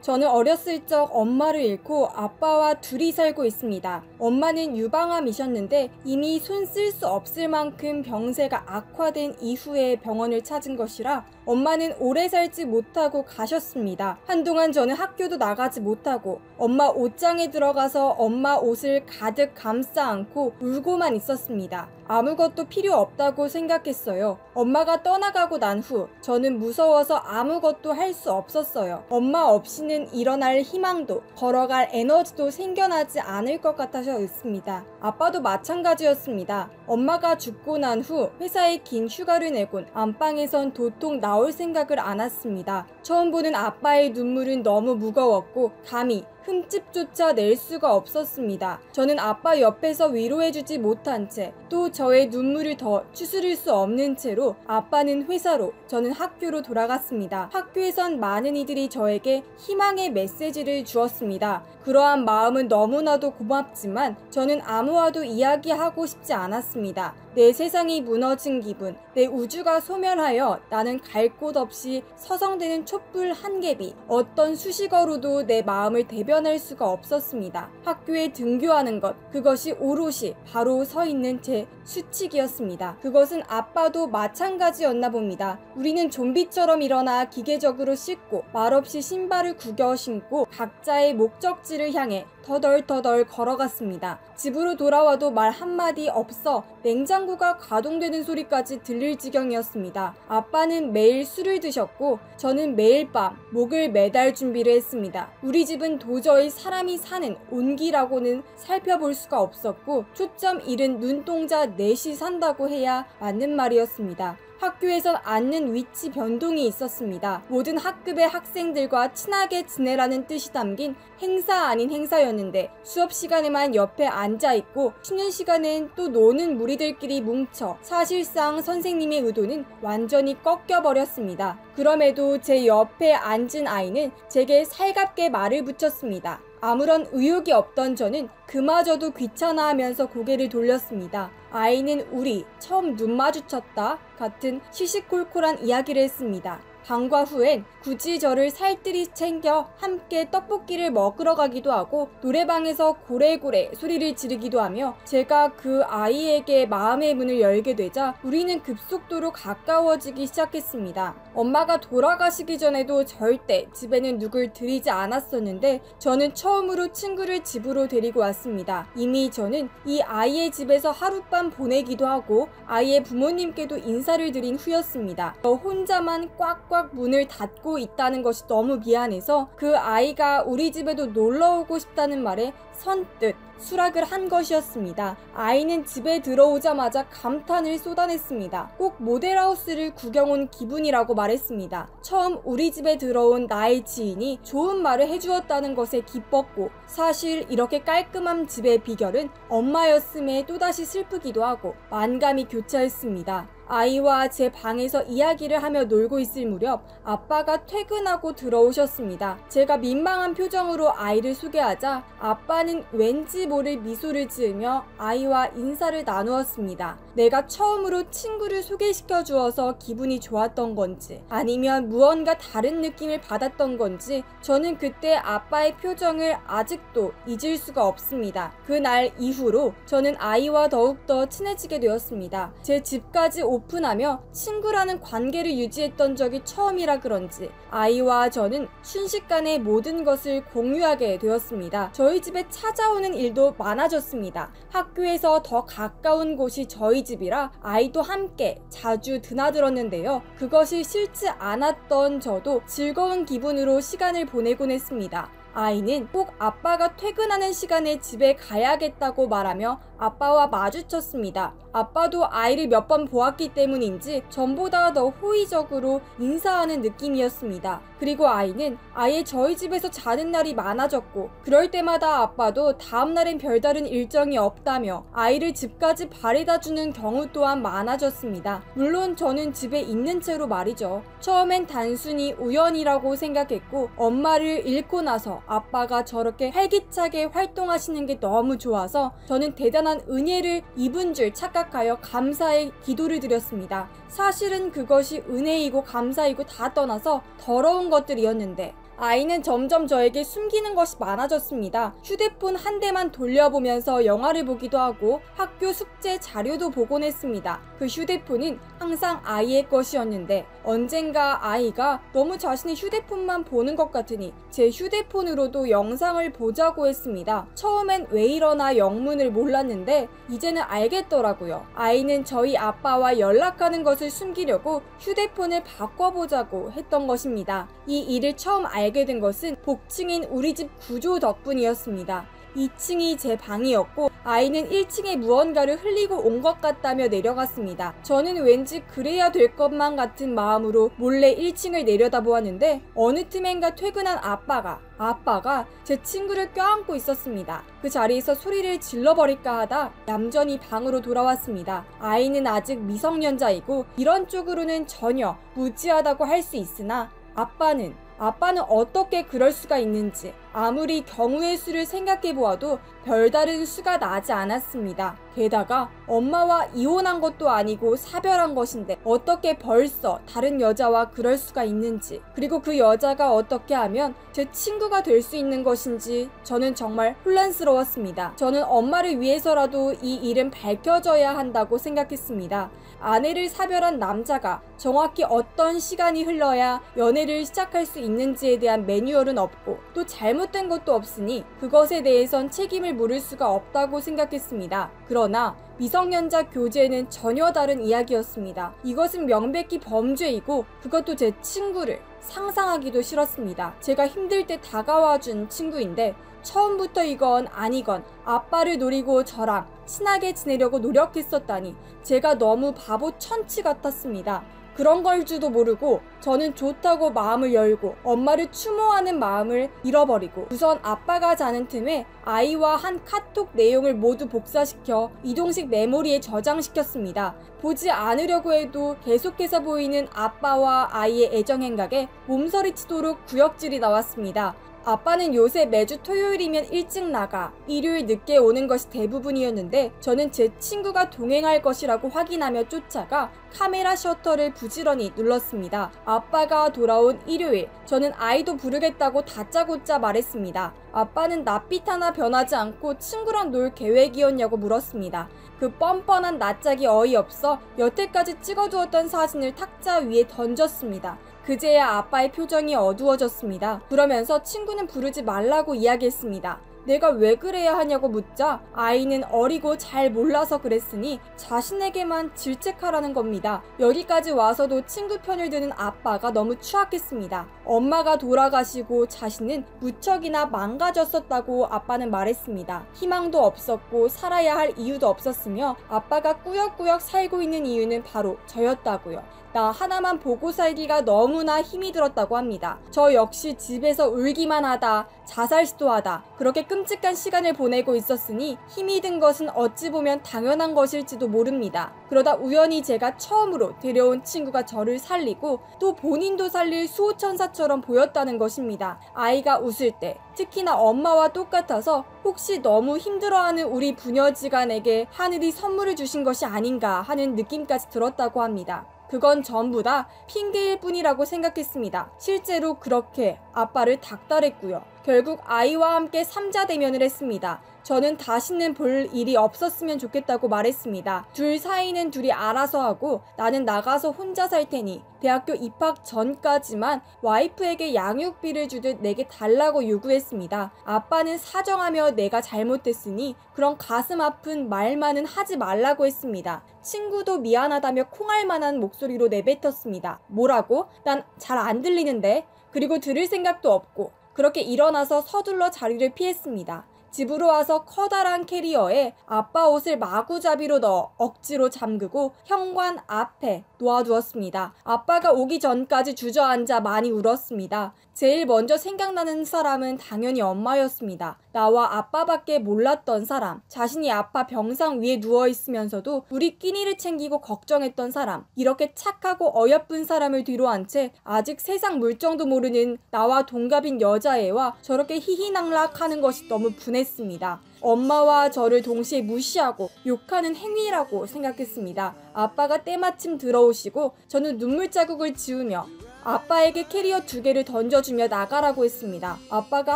저는 어렸을 적 엄마를 잃고 아빠와 둘이 살고 있습니다. 엄마는 유방암이셨는데 이미 손 쓸 수 없을 만큼 병세가 악화된 이후에 병원을 찾은 것이라 엄마는 오래 살지 못하고 가셨습니다. 한동안 저는 학교도 나가지 못하고 엄마 옷장에 들어가서 엄마 옷을 가득 감싸 안고 울고만 있었습니다. 아무것도 필요 없다고 생각했어요. 엄마가 떠나가고 난 후 저는 무서워서 아무것도 할 수 없었어요. 엄마 없이는 일어날 희망도 걸어갈 에너지도 생겨나지 않을 것 같아서였습니다. 아빠도 마찬가지였습니다. 엄마가 죽고 난 후 회사에 긴 휴가를 내곤 안방에선 도통 나올 생각을 않았습니다. 처음 보는 아빠의 눈물은 너무 무거웠고 감히 흠집조차 낼 수가 없었습니다. 저는 아빠 옆에서 위로해주지 못한 채 또 저의 눈물을 더 추스릴 수 없는 채로 아빠는 회사로 저는 학교로 돌아갔습니다. 학교에선 많은 이들이 저에게 희망의 메시지를 주었습니다. 그러한 마음은 너무나도 고맙지만 저는 아무와도 이야기하고 싶지 않았습니다. 내 세상이 무너진 기분, 내 우주가 소멸하여 나는 갈 곳 없이 서성대는 촛불 한 갭이 어떤 수식어로도 내 마음을 대변할 수가 없었습니다. 학교에 등교하는 것, 그것이 오롯이 바로 서 있는 제 수칙이었습니다. 그것은 아빠도 마찬가지였나 봅니다. 우리는 좀비처럼 일어나 기계적으로 씻고 말없이 신발을 구겨 신고 각자의 목적지를 향해 터덜터덜 걸어갔습니다. 집으로 돌아와도 말 한마디 없어 냉장고가 가동되는 소리까지 들릴 지경이었습니다. 아빠는 매일 술을 드셨고 저는 매일 밤 목을 매달 준비를 했습니다. 우리 집은 도저히 사람이 사는 온기라고는 살펴볼 수가 없었고 초점 잃은 눈동자 넷이 산다고 해야 맞는 말이었습니다. 학교에선 앉는 위치 변동이 있었습니다. 모든 학급의 학생들과 친하게 지내라는 뜻이 담긴 행사 아닌 행사였는데 수업 시간에만 옆에 앉아있고 쉬는 시간엔 또 노는 무리들끼리 뭉쳐 사실상 선생님의 의도는 완전히 꺾여버렸습니다. 그럼에도 제 옆에 앉은 아이는 제게 살갑게 말을 붙였습니다. 아무런 의욕이 없던 저는 그마저도 귀찮아하면서 고개를 돌렸습니다. 아이는 우리 처음 눈 마주쳤다 같은 시시콜콜한 이야기를 했습니다. 방과 후엔 굳이 저를 살뜰히 챙겨 함께 떡볶이를 먹으러 가기도 하고 노래방에서 고래고래 소리를 지르기도 하며 제가 그 아이에게 마음의 문을 열게 되자 우리는 급속도로 가까워지기 시작했습니다. 엄마가 돌아가시기 전에도 절대 집에는 누굴 들이지 않았었는데 저는 처음으로 친구를 집으로 데리고 왔습니다. 이미 저는 이 아이의 집에서 하룻밤 보내기도 하고 아이의 부모님께도 인사를 드린 후였습니다. 저 혼자만 꽉꽉 문을 닫고 있다는 것이 너무 미안해서 그 아이가 우리 집에도 놀러오고 싶다는 말에 선뜻 수락을 한 것이었습니다. 아이는 집에 들어오자마자 감탄을 쏟아냈습니다. 꼭 모델하우스를 구경 온 기분이라고 말했습니다. 처음 우리 집에 들어온 나의 지인이 좋은 말을 해주었다는 것에 기뻤고 사실 이렇게 깔끔한 집의 비결은 엄마였음에 또다시 슬프기도 하고 만감이 교차했습니다. 아이와 제 방에서 이야기를 하며 놀고 있을 무렵 아빠가 퇴근하고 들어오셨습니다. 제가 민망한 표정으로 아이를 소개하자 아빠는 왠지 모를 미소를 지으며 아이와 인사를 나누었습니다. 내가 처음으로 친구를 소개시켜 주어서 기분이 좋았던 건지 아니면 무언가 다른 느낌을 받았던 건지 저는 그때 아빠의 표정을 아직도 잊을 수가 없습니다. 그날 이후로 저는 아이와 더욱더 친해지게 되었습니다. 제 집까지 오픈하며 친구라는 관계를 유지했던 적이 처음이라 그런지 아이와 저는 순식간에 모든 것을 공유하게 되었습니다. 저희 집에 찾아오는 일도 많아졌습니다. 학교에서 더 가까운 곳이 저희 집이라 아이도 함께 자주 드나들었는데요. 그것이 싫지 않았던 저도 즐거운 기분으로 시간을 보내곤 했습니다. 아이는 꼭 아빠가 퇴근하는 시간에 집에 가야겠다고 말하며 아빠와 마주쳤습니다. 아빠도 아이를 몇 번 보았기 때문인지 전보다 더 호의적으로 인사하는 느낌이었습니다. 그리고 아이는 아예 저희 집에서 자는 날이 많아졌고 그럴 때마다 아빠도 다음날엔 별다른 일정이 없다며 아이를 집까지 바래다주는 경우 또한 많아졌습니다. 물론 저는 집에 있는 채로 말이죠. 처음엔 단순히 우연이라고 생각했고 엄마를 잃고 나서 아빠가 저렇게 활기차게 활동하시는 게 너무 좋아서 저는 대단한 은혜를 입은 줄 착각하여 감사의 기도를 드렸습니다. 사실은 그것이 은혜이고 감사이고 다 떠나서 더러운 것들이었는데 아이는 점점 저에게 숨기는 것이 많아졌습니다. 휴대폰 한 대만 돌려보면서 영화를 보기도 하고 학교 숙제 자료도 보곤 했습니다. 그 휴대폰은 항상 아이의 것이었는데 언젠가 아이가 너무 자신의 휴대폰만 보는 것 같으니 제 휴대폰으로도 영상을 보자고 했습니다. 처음엔 왜 이러나 영문을 몰랐는데 이제는 알겠더라고요. 아이는 저희 아빠와 연락하는 것을 숨기려고 휴대폰을 바꿔보자고 했던 것입니다. 이 일을 처음 알게 된 것은 복층인 우리 집 구조 덕분이었습니다. 2층이 제 방이었고 아이는 1층에 무언가를 흘리고 온 것 같다며 내려갔습니다. 저는 왠지 그래야 될 것만 같은 마음으로 몰래 1층을 내려다보았는데 어느 틈엔가 퇴근한 아빠가 제 친구를 껴안고 있었습니다. 그 자리에서 소리를 질러버릴까 하다 얌전히 방으로 돌아왔습니다. 아이는 아직 미성년자이고 이런 쪽으로는 전혀 무지하다고 할 수 있으나 아빠는 어떻게 그럴 수가 있는지 아무리 경우의 수를 생각해보아도 별다른 수가 나지 않았습니다. 게다가 엄마와 이혼한 것도 아니고 사별한 것인데 어떻게 벌써 다른 여자와 그럴 수가 있는지, 그리고 그 여자가 어떻게 하면 제 친구가 될 수 있는 것인지 저는 정말 혼란스러웠습니다. 저는 엄마를 위해서라도 이 일은 밝혀져야 한다고 생각했습니다. 아내를 사별한 남자가 정확히 어떤 시간이 흘러야 연애를 시작할 수 있는지에 대한 매뉴얼은 없고 또 잘못된 것도 없으니 그것에 대해선 책임을 물을 수가 없다고 생각했습니다. 그러나 미성년자 교제는 전혀 다른 이야기였습니다. 이것은 명백히 범죄이고 그것도 제 친구를 상상하기도 싫었습니다. 제가 힘들 때 다가와준 친구인데 처음부터 이건 아니건 아빠를 노리고 저랑 친하게 지내려고 노력했었다니 제가 너무 바보 천치 같았습니다. 그런 걸 줄도 모르고 저는 좋다고 마음을 열고 엄마를 추모하는 마음을 잃어버리고 우선 아빠가 자는 틈에 아이와 한 카톡 내용을 모두 복사시켜 이동식 메모리에 저장시켰습니다. 보지 않으려고 해도 계속해서 보이는 아빠와 아이의 애정 행각에 몸서리치도록 구역질이 나왔습니다. 아빠는 요새 매주 토요일이면 일찍 나가 일요일 늦게 오는 것이 대부분이었는데 저는 제 친구가 동행할 것이라고 확인하며 쫓아가 카메라 셔터를 부지런히 눌렀습니다. 아빠가 돌아온 일요일, 저는 아이도 부르겠다고 다짜고짜 말했습니다. 아빠는 낯빛 하나 변하지 않고 친구랑 놀 계획이었냐고 물었습니다. 그 뻔뻔한 낯짝이 어이없어 여태까지 찍어두었던 사진을 탁자 위에 던졌습니다. 그제야 아빠의 표정이 어두워졌습니다. 그러면서 친구는 부르지 말라고 이야기했습니다. 내가 왜 그래야 하냐고 묻자 아이는 어리고 잘 몰라서 그랬으니 자신에게만 질책하라는 겁니다. 여기까지 와서도 친구 편을 드는 아빠가 너무 추악했습니다. 엄마가 돌아가시고 자신은 무척이나 망가졌었다고 아빠는 말했습니다. 희망도 없었고 살아야 할 이유도 없었으며 아빠가 꾸역꾸역 살고 있는 이유는 바로 저였다고요. 나 하나만 보고 살기가 너무나 힘이 들었다고 합니다. 저 역시 집에서 울기만 하다, 자살 시도하다 그렇게 끔찍한 시간을 보내고 있었으니 힘이 든 것은 어찌 보면 당연한 것일지도 모릅니다. 그러다 우연히 제가 처음으로 데려온 친구가 저를 살리고 또 본인도 살릴 수호천사처럼 보였다는 것입니다. 아이가 웃을 때 특히나 엄마와 똑같아서 혹시 너무 힘들어하는 우리 부녀지간에게 하늘이 선물을 주신 것이 아닌가 하는 느낌까지 들었다고 합니다. 그건 전부 다 핑계일 뿐이라고 생각했습니다. 실제로 그렇게 아빠를 닥달했고요. 결국 아이와 함께 삼자대면을 했습니다. 저는 다시는 볼 일이 없었으면 좋겠다고 말했습니다. 둘 사이는 둘이 알아서 하고 나는 나가서 혼자 살 테니 대학교 입학 전까지만 와이프에게 양육비를 주듯 내게 달라고 요구했습니다. 아빠는 사정하며 내가 잘못했으니 그런 가슴 아픈 말만은 하지 말라고 했습니다. 친구도 미안하다며 콩알만한 목소리로 내뱉었습니다. 뭐라고? 난 잘 안 들리는데? 그리고 들을 생각도 없고 그렇게 일어나서 서둘러 자리를 피했습니다. 집으로 와서 커다란 캐리어에 아빠 옷을 마구잡이로 넣어 억지로 잠그고 현관 앞에 놓아두었습니다. 아빠가 오기 전까지 주저앉아 많이 울었습니다. 제일 먼저 생각나는 사람은 당연히 엄마였습니다. 나와 아빠밖에 몰랐던 사람, 자신이 아파 병상 위에 누워있으면서도 우리 끼니를 챙기고 걱정했던 사람, 이렇게 착하고 어여쁜 사람을 뒤로 한 채 아직 세상 물정도 모르는 나와 동갑인 여자애와 저렇게 희희낙락하는 것이 너무 분했습니다. 엄마와 저를 동시에 무시하고 욕하는 행위라고 생각했습니다. 아빠가 때마침 들어오시고 저는 눈물 자국을 지우며 아빠에게 캐리어 2개를 던져주며 나가라고 했습니다. 아빠가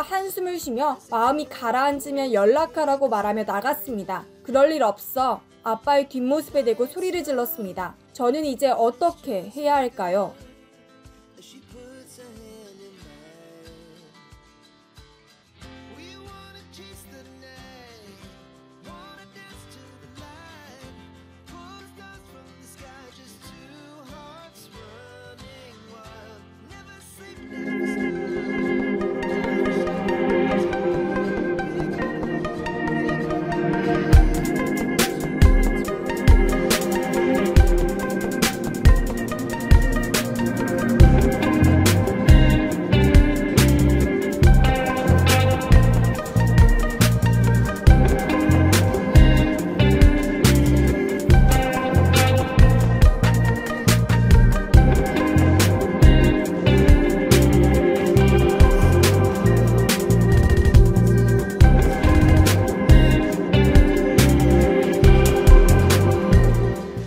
한숨을 쉬며 마음이 가라앉으면 연락하라고 말하며 나갔습니다. 그럴 일 없어. 아빠의 뒷모습에 대고 소리를 질렀습니다. 저는 이제 어떻게 해야 할까요?